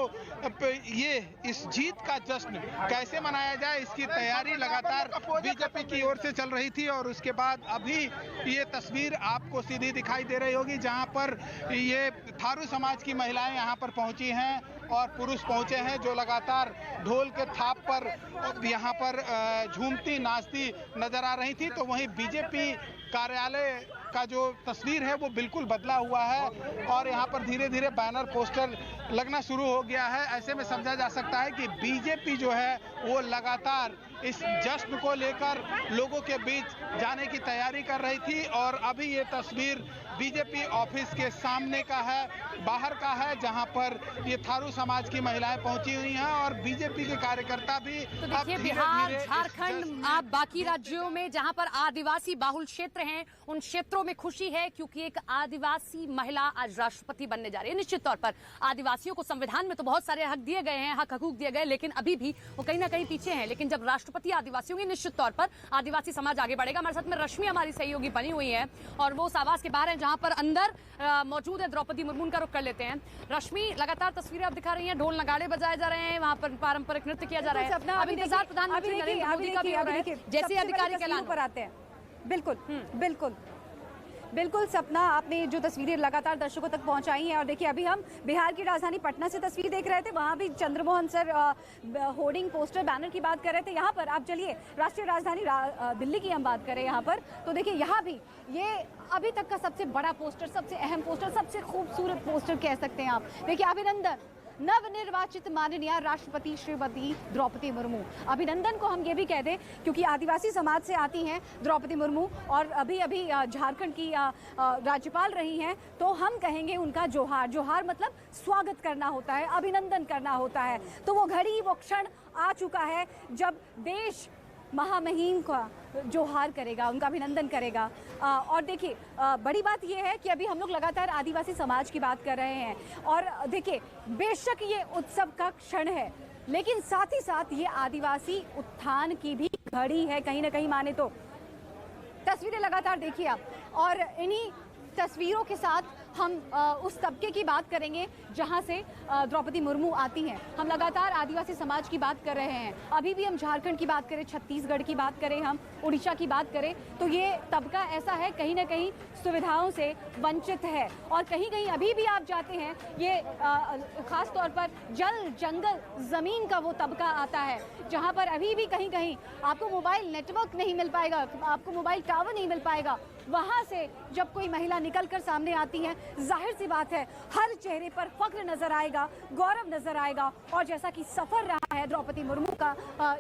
Speaker 11: ये इस जीत का जश्न कैसे मनाया जाए, इसकी तैयारी लगातार बीजेपी की ओर से चल रही थी। और उसके बाद अभी ये तस्वीर आपको सीधी दिखाई दे रही होगी, जहाँ पर ये थारू समाज की महिलाएं यहाँ पर पहुँची हैं और पुरुष पहुंचे हैं, जो लगातार ढोल के थाप पर यहाँ पर झूमती नाचती नजर आ रही थी। तो वहीं बीजेपी कार्यालय का जो तस्वीर है वो बिल्कुल बदला हुआ है, और यहाँ पर धीरे धीरे बैनर पोस्टर लगना शुरू हो गया है। ऐसे में समझा जा सकता है कि बीजेपी जो है वो लगातार इस जश्न को लेकर लोगों के बीच जाने की तैयारी कर रही थी। और अभी ये तस्वीर बीजेपी ऑफिस के सामने का है, बाहर का है, जहां पर ये थारू समाज की महिलाएं पहुंची हुई हैं और बीजेपी के कार्यकर्ता भी।
Speaker 1: तो देखिए, बिहार, झारखंड, आप बाकी राज्यों में जहां पर आदिवासी बाहुल क्षेत्र हैं, उन क्षेत्रों में खुशी है, क्योंकि एक आदिवासी महिला आज राष्ट्रपति बनने जा रही है। निश्चित तौर पर आदिवासियों को संविधान में तो बहुत सारे हक दिए गए हैं, हक हकूक दिए गए, लेकिन अभी भी वो कहीं ना कहीं पीछे हैं। लेकिन जब राष्ट्रपति आदिवासियों की, निश्चित तौर पर आदिवासी समाज आगे बढ़ेगा। हमारे साथ में रश्मि हमारी सहयोगी बनी हुई है, और वो उस आवास के बाहर है जहां पर अंदर मौजूद है द्रौपदी मुर्मू। उनका रुख कर लेते हैं। रश्मि, लगातार तस्वीरें आप दिखा रही हैं, ढोल नगाड़े बजाए जा रहे हैं, वहां पर पारंपरिक नृत्य किया जा रहा है। अब इंतजार प्रधानमंत्री नरेंद्र मोदी का भी हो रहा है, जैसे आधिकारिक ऐलान
Speaker 3: पर आते हैं। बिल्कुल बिल्कुल बिल्कुल सपना, आपने जो तस्वीरें लगातार दर्शकों तक पहुंचाई हैं। और देखिए, अभी हम बिहार की राजधानी पटना से तस्वीर देख रहे थे, वहां भी Chandramohan sir hoarding, poster, banner की बात कर रहे थे। यहाँ पर आप चलिए राष्ट्रीय राजधानी दिल्ली की हम बात करें यहाँ पर, तो देखिए यहाँ भी ये अभी तक का सबसे बड़ा पोस्टर, सबसे अहम पोस्टर, सबसे खूबसूरत पोस्टर कह सकते हैं आप। देखिए, अभिनंदन नवनिर्वाचित माननीय राष्ट्रपति श्रीमती द्रौपदी मुर्मू। अभिनंदन को हम ये भी कह दें क्योंकि आदिवासी समाज से आती हैं द्रौपदी मुर्मू, और अभी अभी झारखंड की राज्यपाल रही हैं, तो हम कहेंगे उनका जोहार। जोहार मतलब स्वागत करना होता है, अभिनंदन करना होता है। तो वो घड़ी, वो क्षण आ चुका है जब देश महामहिम का जोहार करेगा, उनका अभिनंदन करेगा। और देखिए, बड़ी बात यह है कि अभी हम लोग लगातार आदिवासी समाज की बात कर रहे हैं, और देखिए बेशक ये उत्सव का क्षण है, लेकिन साथ ही साथ ये आदिवासी उत्थान की भी घड़ी है कहीं ना कहीं माने तो। तस्वीरें लगातार देखिए आप, और इन्हीं तस्वीरों के साथ हम उस तबके की बात करेंगे जहां से द्रौपदी मुर्मू आती हैं। हम लगातार आदिवासी समाज की बात कर रहे हैं, अभी भी हम झारखंड की बात करें, छत्तीसगढ़ की बात करें, हम उड़ीसा की बात करें, तो ये तबका ऐसा है कहीं ना कहीं सुविधाओं से वंचित है। और कहीं कहीं अभी भी आप जाते हैं, ये खास तौर पर जल, जंगल, ज़मीन का वो तबका आता है जहाँ पर अभी भी कहीं कहीं आपको मोबाइल नेटवर्क नहीं मिल पाएगा, आपको मोबाइल टावर नहीं मिल पाएगा। वहाँ से जब कोई महिला निकल कर सामने आती है, जाहिर सी बात है हर चेहरे पर फख्र नजर आएगा, गौरव नजर आएगा। और जैसा कि सफर रहा है द्रौपदी मुर्मू का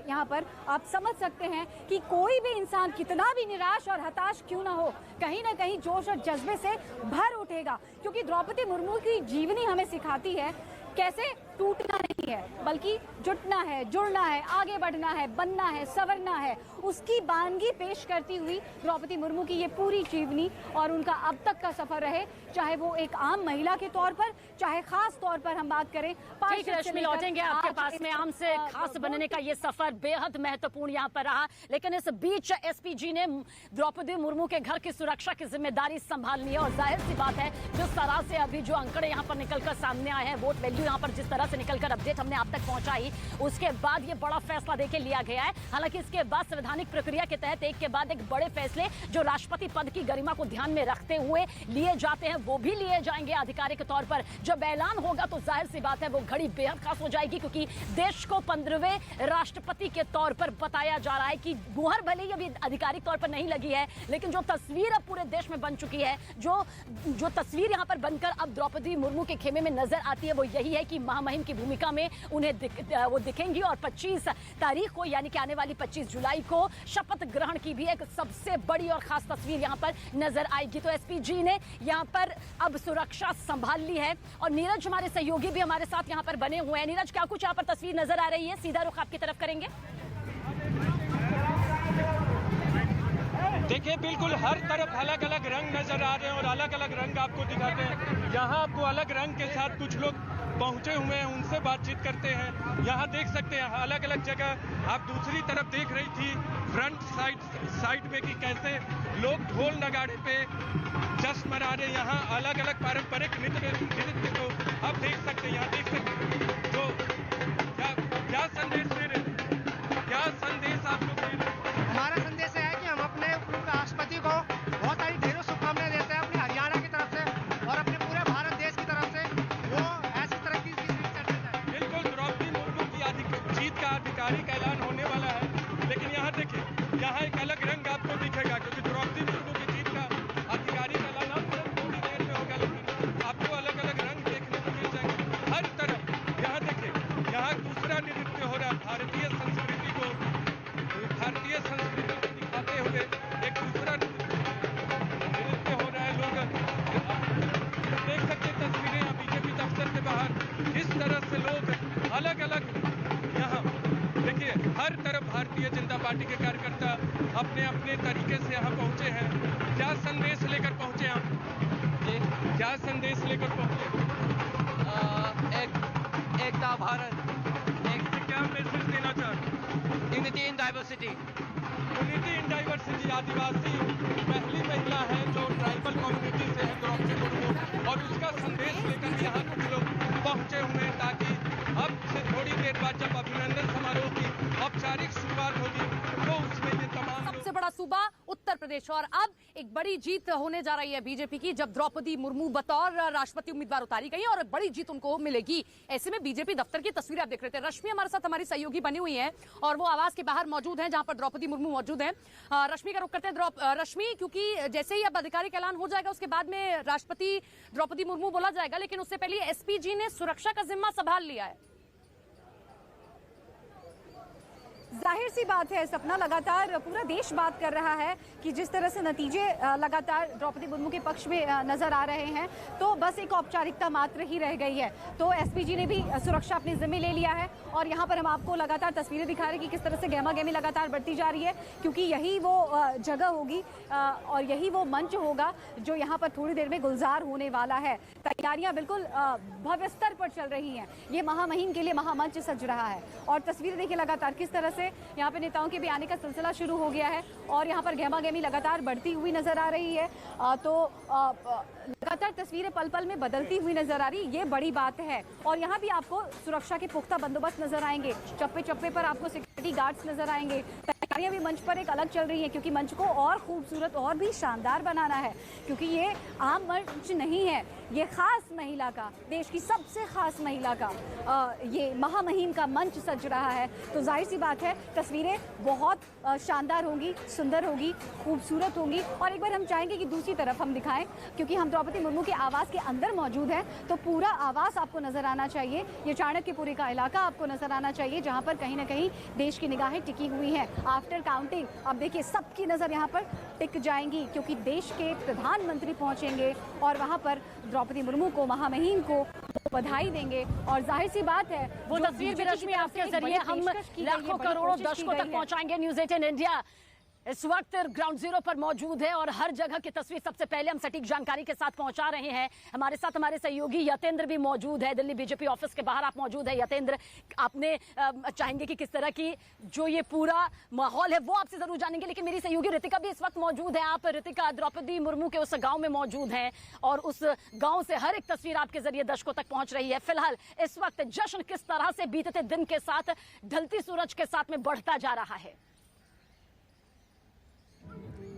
Speaker 3: यहाँ पर, आप समझ सकते हैं कि कोई भी इंसान कितना भी निराश और हताश क्यों ना हो, कहीं ना कहीं जोश और जज्बे से भर उठेगा, क्योंकि द्रौपदी मुर्मू की जीवनी हमें सिखाती है कैसे टूटना नहीं नहीं है, बल्कि जुटना है, जुड़ना है, आगे बढ़ना है, बनना है, संवरना है, उसकी बानगी पेश करती हुई द्रौपदी मुर्मू की ये पूरी जीवनी और उनका अब तक का सफर रहे, चाहे वो एक आम महिला के तौर पर, चाहे खास तौर पर हम बात करें।
Speaker 2: ठीक है रश्मि, लौटेंगे आपके पास में। आम से खास बनने का ये सफर बेहद महत्वपूर्ण यहाँ पर रहा, लेकिन इस बीच एसपीजी ने द्रौपदी मुर्मू के घर की सुरक्षा की जिम्मेदारी संभालनी है। और जाहिर सी बात है, जिस तरह से अभी जो आंकड़े यहाँ पर निकलकर सामने आए हैं, वोट वैल्यू यहाँ पर जिस तरह से निकलकर अपडेट हमने आप तक पहुंचाई, उसके बाद ये बड़ा फैसला देके लिया गया है। हालांकि इसके बाद संवैधानिक प्रक्रिया के तहत एक के बाद एक बड़े फैसले जो राष्ट्रपति पद की गरिमा को ध्यान में रखते हुए लिए जाते हैं, वो भी लिए जाएंगे आधिकारिक तौर पर। जब ऐलान होगा तो जाहिर सी बात है वो घड़ी बेहद खास हो जाएगी, क्योंकि देश को 15वें राष्ट्रपति के तौर पर बताया जा रहा है कि मुहर भले ही अभी आधिकारिक तौर पर नहीं लगी है, लेकिन जो तस्वीर अब पूरे देश में बन चुकी है, जो तस्वीर यहाँ पर बनकर अब द्रौपदी मुर्मू के खेमे में नजर आती है, वो यही है कि महामहिम की भूमिका में उन्हें वो दिखेंगी। और 25 तारीख को, यानी कि आने वाली 25 जुलाई को शपथ ग्रहण की भी एक सबसे बड़ी और खास तस्वीर यहाँ पर नजर आएगी। तो एसपीजी ने यहाँ पर अब सुरक्षा संभाल ली है। और नीरज हमारे सहयोगी भी हमारे साथ यहाँ पर बने हुए हैं। नीरज, क्या कुछ यहाँ पर तस्वीर नजर आ रही है? सीधा रुख आपकी तरफ करेंगे।
Speaker 10: देखिए, बिल्कुल हर तरफ अलग अलग रंग नजर आ रहे हैं और अलग अलग रंग आपको दिखाते हैं। यहाँ आपको अलग रंग के साथ कुछ लोग पहुंचे हुए हैं, उनसे बातचीत करते हैं। यहाँ देख सकते हैं अलग अलग जगह। आप दूसरी तरफ देख रही थी फ्रंट साइड में कि कैसे लोग ढोल नगाड़े पे जश्न मना रहे हैं। यहाँ अलग अलग पारंपरिक नृत्य को आप देख सकते हैं। यहाँ देख सकते हैं जो क्या संदेश दे रहे, क्या संदेश आप लोग दे रहे?
Speaker 12: हमारा संदेश है कि हम अपने राष्ट्रपति को बहुत सारी ढेरों शुभकामनाएं देते हैं अपनी हरियाणा की तरफ से और अपने पूरे भारत देश की तरफ से। वो ऐसी तरक्की की करते हैं।
Speaker 10: बिल्कुल, द्रौपदी मुर्मू की जीत का आधिकारिक ऐलान होने वाला है, लेकिन यहाँ देखिए, यहाँ एक अलग रंग आपको दिखेगा, क्योंकि द्रौपदी मुर्मू की जीत का आधिकारिक ऐलान आप थोड़ी देर में होगा, लेकिन आपको अलग अलग रंग देखने को मिल जाएंगे हर तरफ। यहाँ देखिए, यहाँ दूसरा नृत्य हो रहा है। भारतीय संस्कृति को दिखाते हुए एक दूसरा नृत्य हो रहा है। लोग देख सकते हैं तस्वीरें यहाँ बीजेपी दफ्तर के बाहर, इस तरह से लोग अलग अलग, यहाँ देखिए हर तरफ भारतीय जनता पार्टी के कार्यकर्ता अपने अपने तरीके से यहाँ पहुंचे हैं। क्या संदेश लेकर पहुंचे आप? क्या संदेश लेकर पहुंचे?
Speaker 13: एकता भारत,
Speaker 10: क्या मैसेज देना चाहते?
Speaker 13: Unity in diversity.
Speaker 10: Unity in diversity. आदिवासी पहली महिला है जो ट्राइबल कम्युनिटी से है, द्रौपदी मुर्मू, और उसका संदेश लेकर यहाँ कुछ लोग पहुंचे हुए हैं, ताकि अब से थोड़ी देर बाद जब अभिनंदन समारोह की औपचारिक शुरुआत होगी तो उसमें ये तमाम
Speaker 1: सबसे बड़ा सूबा उत्तर प्रदेश। और अब एक बड़ी जीत होने जा रही है बीजेपी की, जब द्रौपदी मुर्मू बतौर राष्ट्रपति उम्मीदवार उतारी गई और बड़ी जीत उनको मिलेगी। ऐसे में बीजेपी दफ्तर की तस्वीरें आप देख रहे थे। रश्मि हमारे साथ हमारी सहयोगी बनी हुई है और वो आवास के बाहर मौजूद है, जहां पर द्रौपदी मुर्मू मौजूद है। रश्मि का रुख करते हैं। रश्मि, क्योंकि जैसे ही अब आधिकारिक ऐलान हो जाएगा उसके बाद में राष्ट्रपति द्रौपदी मुर्मू बोला जाएगा, लेकिन उससे पहले एसपीजी ने सुरक्षा का जिम्मा संभाल लिया है।
Speaker 3: जाहिर सी बात है, सपना लगातार पूरा देश बात कर रहा है कि जिस तरह से नतीजे लगातार द्रौपदी मुर्मू के पक्ष में नजर आ रहे हैं, तो बस एक औपचारिकता मात्र ही रह गई है। तो एसपीजी ने भी सुरक्षा अपने जिम्मे ले लिया है और यहाँ पर हम आपको लगातार तस्वीरें दिखा रहे हैं कि किस तरह से गहमा गहमी लगातार बढ़ती जा रही है, क्योंकि यही वो जगह होगी और यही वो मंच होगा जो यहाँ पर थोड़ी देर में गुलजार होने वाला है। तैयारियां बिल्कुल भव्य स्तर पर चल रही हैं। ये महामहिम के लिए महामंच सज रहा है और तस्वीरें देखिए लगातार किस तरह से यहाँ पे नेताओं के भी आने का सिलसिला शुरू हो गया है और यहाँ पर गहमा गहमी लगातार बढ़ती हुई नजर आ रही है। लगातार तस्वीरें पल पल में बदलती हुई नजर आ रही, ये बड़ी बात है। और यहाँ भी आपको सुरक्षा के पुख्ता बंदोबस्त नजर आएंगे, चप्पे चप्पे पर आपको सिक्योरिटी गार्ड्स नजर आएंगे। तैयारियां भी मंच पर एक अलग चल रही हैं, क्योंकि मंच को और खूबसूरत और भी शानदार बनाना है, क्योंकि ये आम मंच नहीं है, ये खास महिला का, देश की सबसे खास महिला का ये महामहिम का मंच सज रहा है। तो जाहिर सी बात है तस्वीरें बहुत शानदार होंगी, सुंदर होगी, खूबसूरत होंगी। और एक बार हम चाहेंगे कि दूसरी तरफ हम दिखाएं, क्योंकि हम द्रौपदी मुर्मू के आवास के अंदर मौजूद हैं, तो पूरा आवास आपको नजर आना चाहिए। ये चाणक्यपुरी का इलाका आपको नजर आना चाहिए, जहां पर कहीं ना कहीं देश की निगाहें टिकी हुई हैं। आफ्टर काउंटिंग अब देखिए सबकी नजर यहाँ पर टिक जाएंगी, क्योंकि देश के प्रधानमंत्री पहुंचेंगे और वहां पर द्रौपदी मुर्मू को, महामहिम को बधाई देंगे। और जाहिर सी बात है
Speaker 2: वो तस्वीर भी रश्मि आपके जरिए हम लाखों करोड़ों दर्शकों तक पहुंचाएंगे। न्यूज़ 18 इंडिया इस वक्त ग्राउंड जीरो पर मौजूद है और हर जगह की तस्वीर सबसे पहले हम सटीक जानकारी के साथ पहुंचा रहे हैं। हमारे साथ हमारे सहयोगी यतेंद्र भी मौजूद है, दिल्ली बीजेपी ऑफिस के बाहर आप मौजूद है। यतेंद्र, आपने चाहेंगे कि किस तरह की जो ये पूरा माहौल है वो आपसे जरूर जानेंगे, लेकिन मेरी सहयोगी रितिका भी इस वक्त मौजूद है। आप रितिका, द्रौपदी मुर्मू के उस गाँव में मौजूद हैं और उस गाँव से हर एक तस्वीर आपके जरिए दर्शकों तक पहुंच रही है। फिलहाल इस वक्त जश्न किस तरह से बीतते दिन के साथ, ढलती सूरज के साथ में बढ़ता जा रहा है?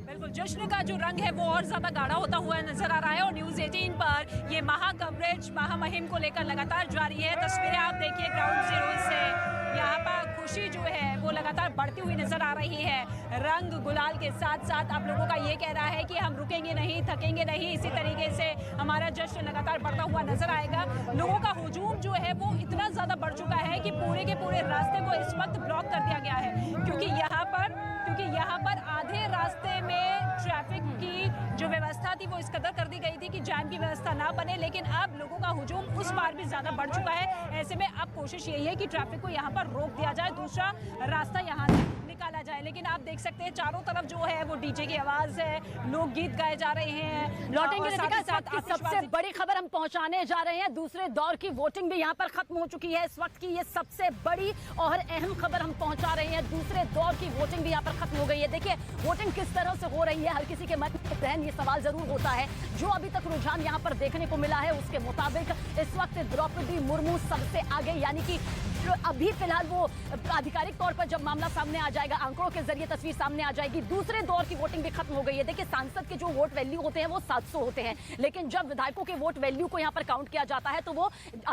Speaker 8: बिल्कुल, जश्न का जो रंग है वो और ज्यादा गाढ़ा होता हुआ नजर आ रहा है और न्यूज़ 18 पर ये महा कवरेज, महामुहिम को लेकर लगातार जारी है। तस्वीरें आप देखिए ग्राउंड जीरो से, यहाँ पर खुशी जो है वो लगातार बढ़ती हुई नजर आ रही है। रंग गुलाल के साथ साथ आप लोगों का ये कहना है कि हम रुकेंगे नहीं, थकेंगे नहीं, इसी तरीके से हमारा जश्न लगातार बढ़ता हुआ नजर आएगा। लोगों का हुजूम जो है वो इतना ज्यादा बढ़ चुका है कि पूरे के पूरे रास्ते को इस वक्त ब्लॉक कर दिया गया है, क्योंकि यहाँ पर आधे रास्ते में ट्रैफिक की जो व्यवस्था थी वो इस कदर कर दी गई थी कि जाम की व्यवस्था ना बने, लेकिन अब लोगों का हुजूम उस पार भी ज्यादा बढ़ चुका है। ऐसे में अब कोशिश यही है कि ट्रैफिक को यहाँ पर रोक दिया जाए, दूसरा रास्ता यहाँ से निकाला जाए। लेकिन आप देख सकते हैं चारों तरफ जो है वो डीजे की आवाज है, लोग गीत गाए जा रहे हैं।
Speaker 2: लौटेंगे सबसे बड़ी खबर हम पहुंचाने जा रहे हैं। दूसरे दौर की वोटिंग भी यहाँ पर खत्म हो चुकी है। इस वक्त की ये सबसे बड़ी और अहम खबर हम पहुंचा रहे हैं। दूसरे दौर की वोटिंग भी यहाँ पर खत्म हो गई है। देखिए वोटिंग किस तरह से हो रही है, हर किसी के मन में बहन ये सवाल जरूर होता है। जो अभी तक रुझान यहाँ पर देखने को मिला है उसके मुताबिक इस वक्त द्रौपदी मुर्मू सबसे आगे, यानी कि अभी फिलहाल वो आधिकारिक तौर पर जब मामला सामने आ जाएगा, आंकड़ों के जरिए तस्वीर सामने आ जाएगी। दूसरे दौर की वोटिंग भी खत्म हो गई है। देखिए सांसद के जो वोट वैल्यू होते हैं वो 700 होते हैं, लेकिन जब विधायकों के वोट वैल्यू को यहाँ पर काउंट किया जाता है तो वो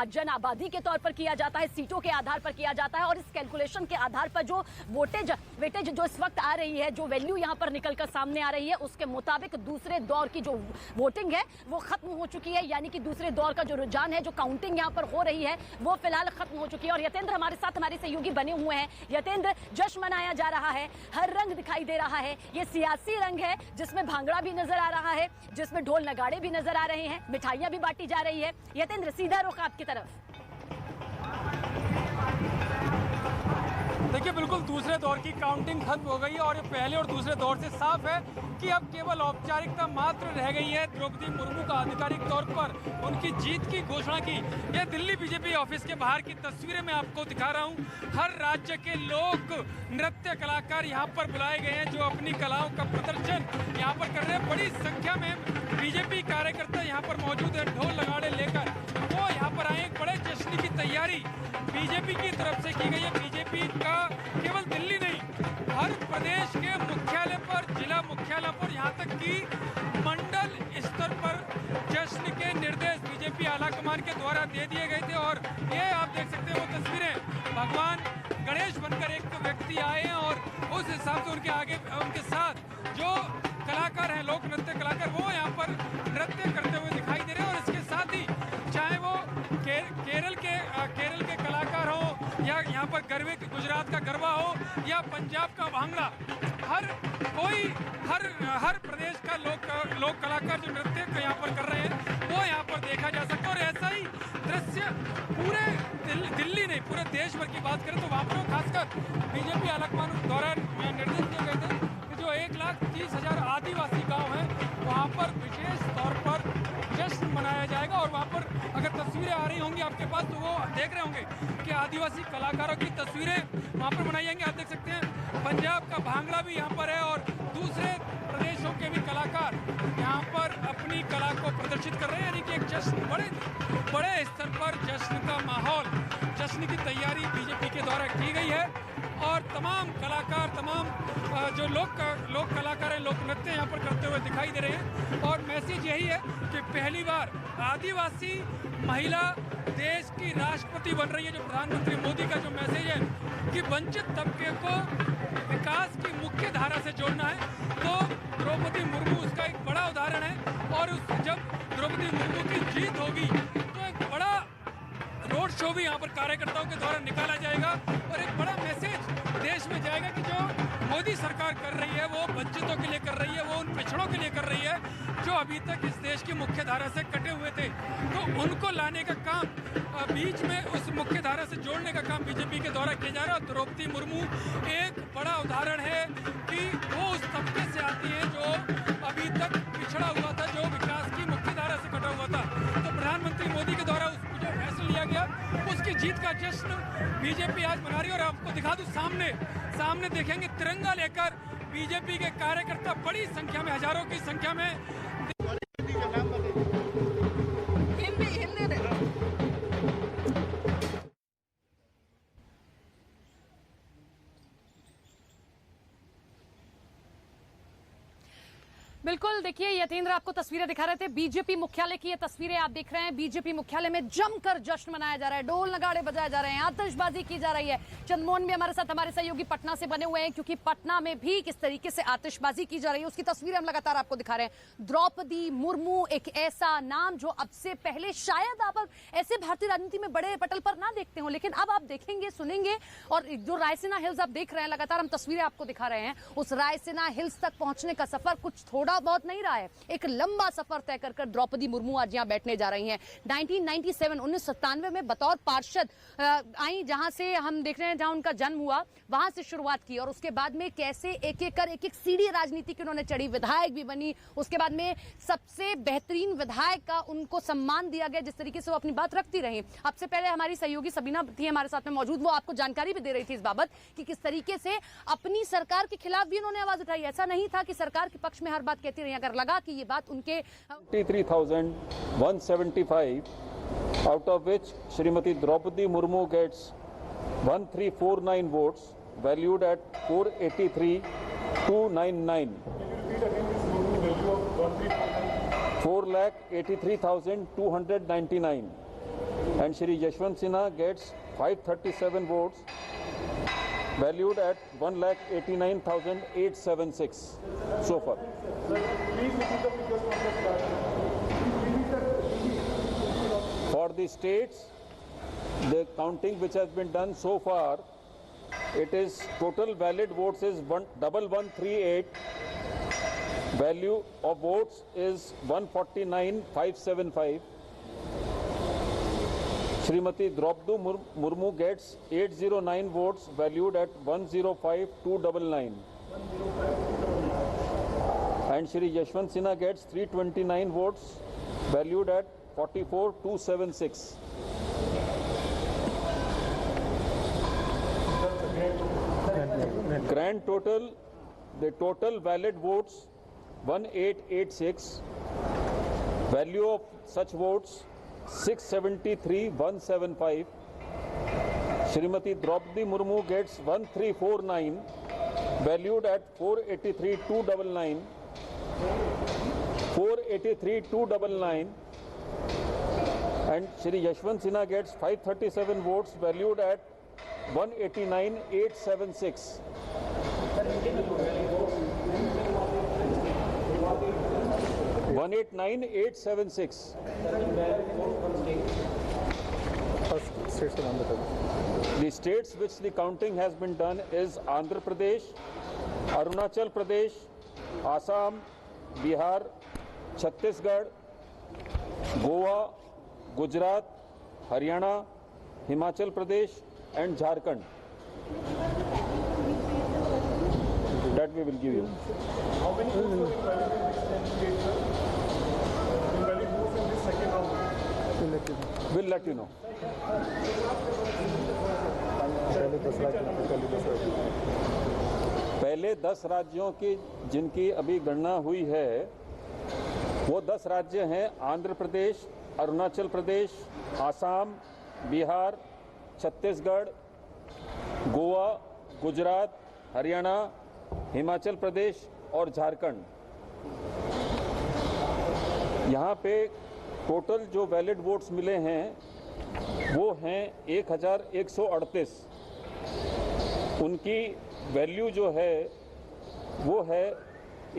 Speaker 2: जन आबादी के तौर पर किया जाता है, सीटों के आधार पर किया जाता है। और इस कैलकुलेशन के आधार पर जो वेटेज जो इस वक्त आ रही है, जो वैल्यू यहाँ पर निकलकर सामने आ रही है, उसके मुताबिक दूसरे दौर की जो वोटिंग है वो खत्म हो चुकी है। यानी कि दूसरे दौर का जो रुझान है, जो काउंटिंग यहाँ पर हो रही है वो फिलहाल खत्म हो चुकी है। और यतेंद्र हमारे साथ हमारे सहयोगी बने हुए हैं। यतेंद्र, जश्न मनाया जा रहा है, हर रंग दिखाई दे रहा है। ये सियासी रंग है जिसमें भांगड़ा भी नजर आ रहा है, जिसमें ढोल नगाड़े भी नजर आ रहे हैं, मिठाइयां भी बांटी जा रही है। यतेंद्र, सीधा रुख आपकी तरफ।
Speaker 10: देखिए बिल्कुल दूसरे दौर की काउंटिंग खत्म हो गई है और ये पहले और दूसरे दौर से साफ है कि अब केवल औपचारिकता मात्र रह गई है। द्रौपदी मुर्मू का आधिकारिक तौर पर उनकी जीत की घोषणा की। ये दिल्ली बीजेपी ऑफिस के बाहर की तस्वीरें मैं आपको दिखा रहा हूँ। हर राज्य के लोक नृत्य कलाकार यहाँ पर बुलाए गए हैं जो अपनी कलाओं का प्रदर्शन यहाँ पर कर रहे हैं। बड़ी संख्या में बीजेपी कार्यकर्ता यहाँ पर मौजूद है, ढोल नगाड़े लेकर वो यहाँ पर आए। एक बड़े जश्न की तैयारी बीजेपी की तरफ से की गई है। बीजेपी का केवल दिल्ली नहीं, हर प्रदेश के मुख्यालय पर, जिला मुख्यालय पर, यहाँ तक कि मंडल स्तर पर जश्न के निर्देश बीजेपी आला कमान के द्वारा दे दिए गए थे। और ये आप देख सकते हैं वो तस्वीरें, भगवान गणेश बनकर एक व्यक्ति आए हैं और उस हिसाब से उनके आगे उनके साथ जो कलाकार हैं, लोक नृत्य कलाकार, वो यहाँ पर नृत्य करते हुए दिखाई दे रहे हैं। और इसके साथ ही चाहे वो केरल के कलाकार हो या यहाँ पर गरबे गुजरात का गरबा हो या पंजाब का भांगड़ा, हर प्रदेश का लोक कलाकार जो नृत्य यहाँ पर कर रहे हैं वो यहाँ पर देखा जा सकता है। और ऐसा ही दृश्य पूरे दिल्ली नहीं, पूरे देश भर की बात करें तो वहाँ पर खासकर बीजेपी आलाकमान द्वारा निर्देश दिए गए थे कि जो 1,30,000 आदिवासी गाँव हैं वहाँ पर विशेष तौर पर जश्न मनाया जाएगा। और वहाँ पर अगर तस्वीरें आ रही होंगी आपके पास तो वो देख रहे होंगे कि आदिवासी कलाकारों की तस्वीरें वहाँ पर बनाई जाएंगी। आप देख सकते हैं पंजाब का भांगड़ा भी यहाँ पर है और दूसरे प्रदेशों के भी कलाकार यहाँ पर अपनी कला को प्रदर्शित कर रहे हैं। यानी कि एक जश्न, बड़े स्तर पर जश्न का माहौल, जश्न की तैयारी बीजेपी के द्वारा की गई है। और तमाम कलाकार, तमाम जो लोक कलाकार हैं, लोक नृत्य यहाँ पर करते हुए दिखाई दे रहे हैं। और मैसेज यही है कि पहली बार आदिवासी महिला देश की राष्ट्रपति बन रही है। जो प्रधानमंत्री मोदी का जो मैसेज है कि वंचित तबके को विकास की मुख्य धारा से जोड़ना है, तो द्रौपदी मुर्मू उसका एक बड़ा उदाहरण है। और जब द्रौपदी मुर्मू की जीत होगी तो एक बड़ा रोड शो भी यहाँ पर कार्यकर्ताओं के द्वारा निकाला जाएगा और एक बड़ा मैसेज देश में जाएगा कि जो मोदी सरकार कर रही है वो वंचितों के लिए कर रही है, वो उन पिछड़ों के लिए कर रही है जो अभी तक इस देश की मुख्य धारा से कटे हुए थे। तो उनको लाने का काम बीच में उस मुख्य धारा से जोड़ने का काम बीजेपी के द्वारा किया जा रहा है। द्रौपदी मुर्मू एक बड़ा उदाहरण है कि वो उस तबके से आती है जो अभी तक पिछड़ा हुआ था, जो विकास की मुख्य धारा से कटा हुआ था। तो प्रधानमंत्री मोदी के द्वारा उसको जो फैसला लिया गया, उसकी जीत का जश्न बीजेपी आज मना रही है। और आपको दिखा दूं, सामने देखेंगे तिरंगा लेकर बीजेपी के कार्यकर्ता बड़ी संख्या में, हजारों की संख्या में।
Speaker 1: बिल्कुल, देखिए यतेंद्र आपको तस्वीरें दिखा रहे थे, बीजेपी मुख्यालय की ये तस्वीरें आप देख रहे हैं। बीजेपी मुख्यालय में जमकर जश्न मनाया जा रहा है, ढोल नगाड़े बजाए जा रहे हैं, आतिशबाजी की जा रही है। चंद्रमोहन भी हमारे साथ, हमारे सहयोगी पटना से बने हुए हैं, क्योंकि पटना में भी किस तरीके से आतिशबाजी की जा रही है उसकी तस्वीरें हम लगातार आपको दिखा रहे हैं। द्रौपदी मुर्मू एक ऐसा नाम जो अब से पहले शायद आप ऐसे भारतीय राजनीति में बड़े पटल पर ना देखते हो, लेकिन अब आप देखेंगे, सुनेंगे। और जो रायसीना हिल्स आप देख रहे हैं, लगातार हम तस्वीरें आपको दिखा रहे हैं, उस रायसीना हिल्स तक पहुंचने का सफर कुछ थोड़ा बहुत नहीं रहा है, एक लंबा सफर तय कर द्रौपदी मुर्मू आज यहां बैठने जा रही हैं। 1997 में बतौर पार्षद आई, जहां से हम देख रहे हैं, जहां उनका जन्म हुआ, वहां से शुरुआत की। और उसके बाद में कैसे एक एक सीढ़ी राजनीति की उन्होंने चढ़ी, विधायक भी बनी, उसके बाद में सबसे बेहतरीन विधायक का उनको सम्मान दिया गया, जिस तरीके से वो अपनी बात रखती रही। अब से पहले हमारी सहयोगी सबीना थी हमारे साथ में मौजूद, वो आपको जानकारी भी दे रही थी इस बाबत कि किस तरीके से अपनी सरकार के खिलाफ भी उन्होंने आवाज उठाई। ऐसा नहीं था कि सरकार के पक्ष में हर बात कहती रही, अगर लगा कि ये बात उनके
Speaker 14: 23,175, out of which Shrimati Draupadi Murmu gets 1349 votes, valued at 483,299. 4,83,299. And Shri Yashwant Sinha gets 537 votes, valued at 1,89,876 so far. For the states, the counting which has been done so far, it is total valid votes is 1138. Value of votes is 149,575. Shrimati Draupadi Murmu gets 809 votes, valued at 105,299. And Shri Yashwant Sinha gets 329 votes, valued at 44,276. Grand total, the total valid votes 1886. Value of such votes 673,175. Shrimati Draupadi Murmu gets 1349, valued at 483,299. 483,299. And Shri Yashwant Sinha gets 537 votes, valued at 189,876. 189,876. The states which the counting has been done is Andhra Pradesh, Arunachal Pradesh, Assam, Bihar, Chhattisgarh, Goa, Gujarat, Haryana, Himachal Pradesh and Jharkhand. That we will give you. How many votes were We'll let you know. पहले 10 राज्यों की जिनकी अभी गणना हुई है, वो 10 राज्य हैं आंध्र प्रदेश, अरुणाचल प्रदेश, आसाम, बिहार, छत्तीसगढ़, गोवा, गुजरात, हरियाणा, हिमाचल प्रदेश और झारखंड। यहाँ पे टोटल जो वैलिड वोट्स मिले हैं वो हैं 1138। उनकी वैल्यू जो है वो है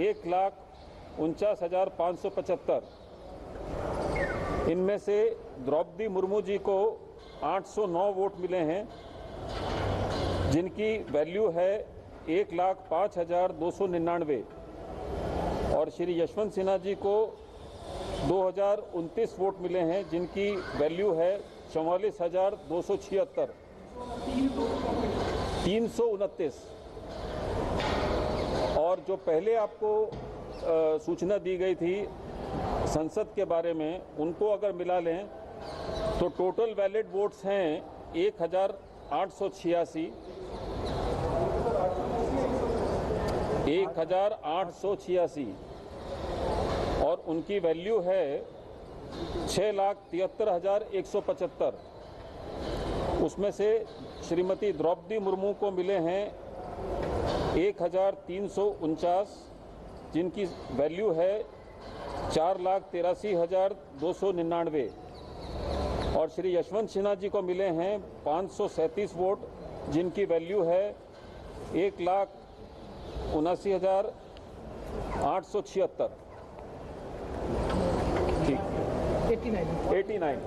Speaker 14: 1,49,575। इनमें से द्रौपदी मुर्मू जी को 809 वोट मिले हैं, जिनकी वैल्यू है 1,05,299। और श्री यशवंत सिन्हा जी को 2029 वोट मिले हैं, जिनकी वैल्यू है 44,276, 329। और जो पहले आपको सूचना दी गई थी संसद के बारे में, उनको अगर मिला लें तो टोटल वैलिड वोट्स हैं 1,886, 1,886 और उनकी वैल्यू है 6,73,175। उसमें से श्रीमती द्रौपदी मुर्मू को मिले हैं 1,349, जिनकी वैल्यू है 4,83,299 और श्री यशवंत सिन्हा जी को मिले हैं 537 वोट, जिनकी वैल्यू है 1,79,876। ठीक, 89।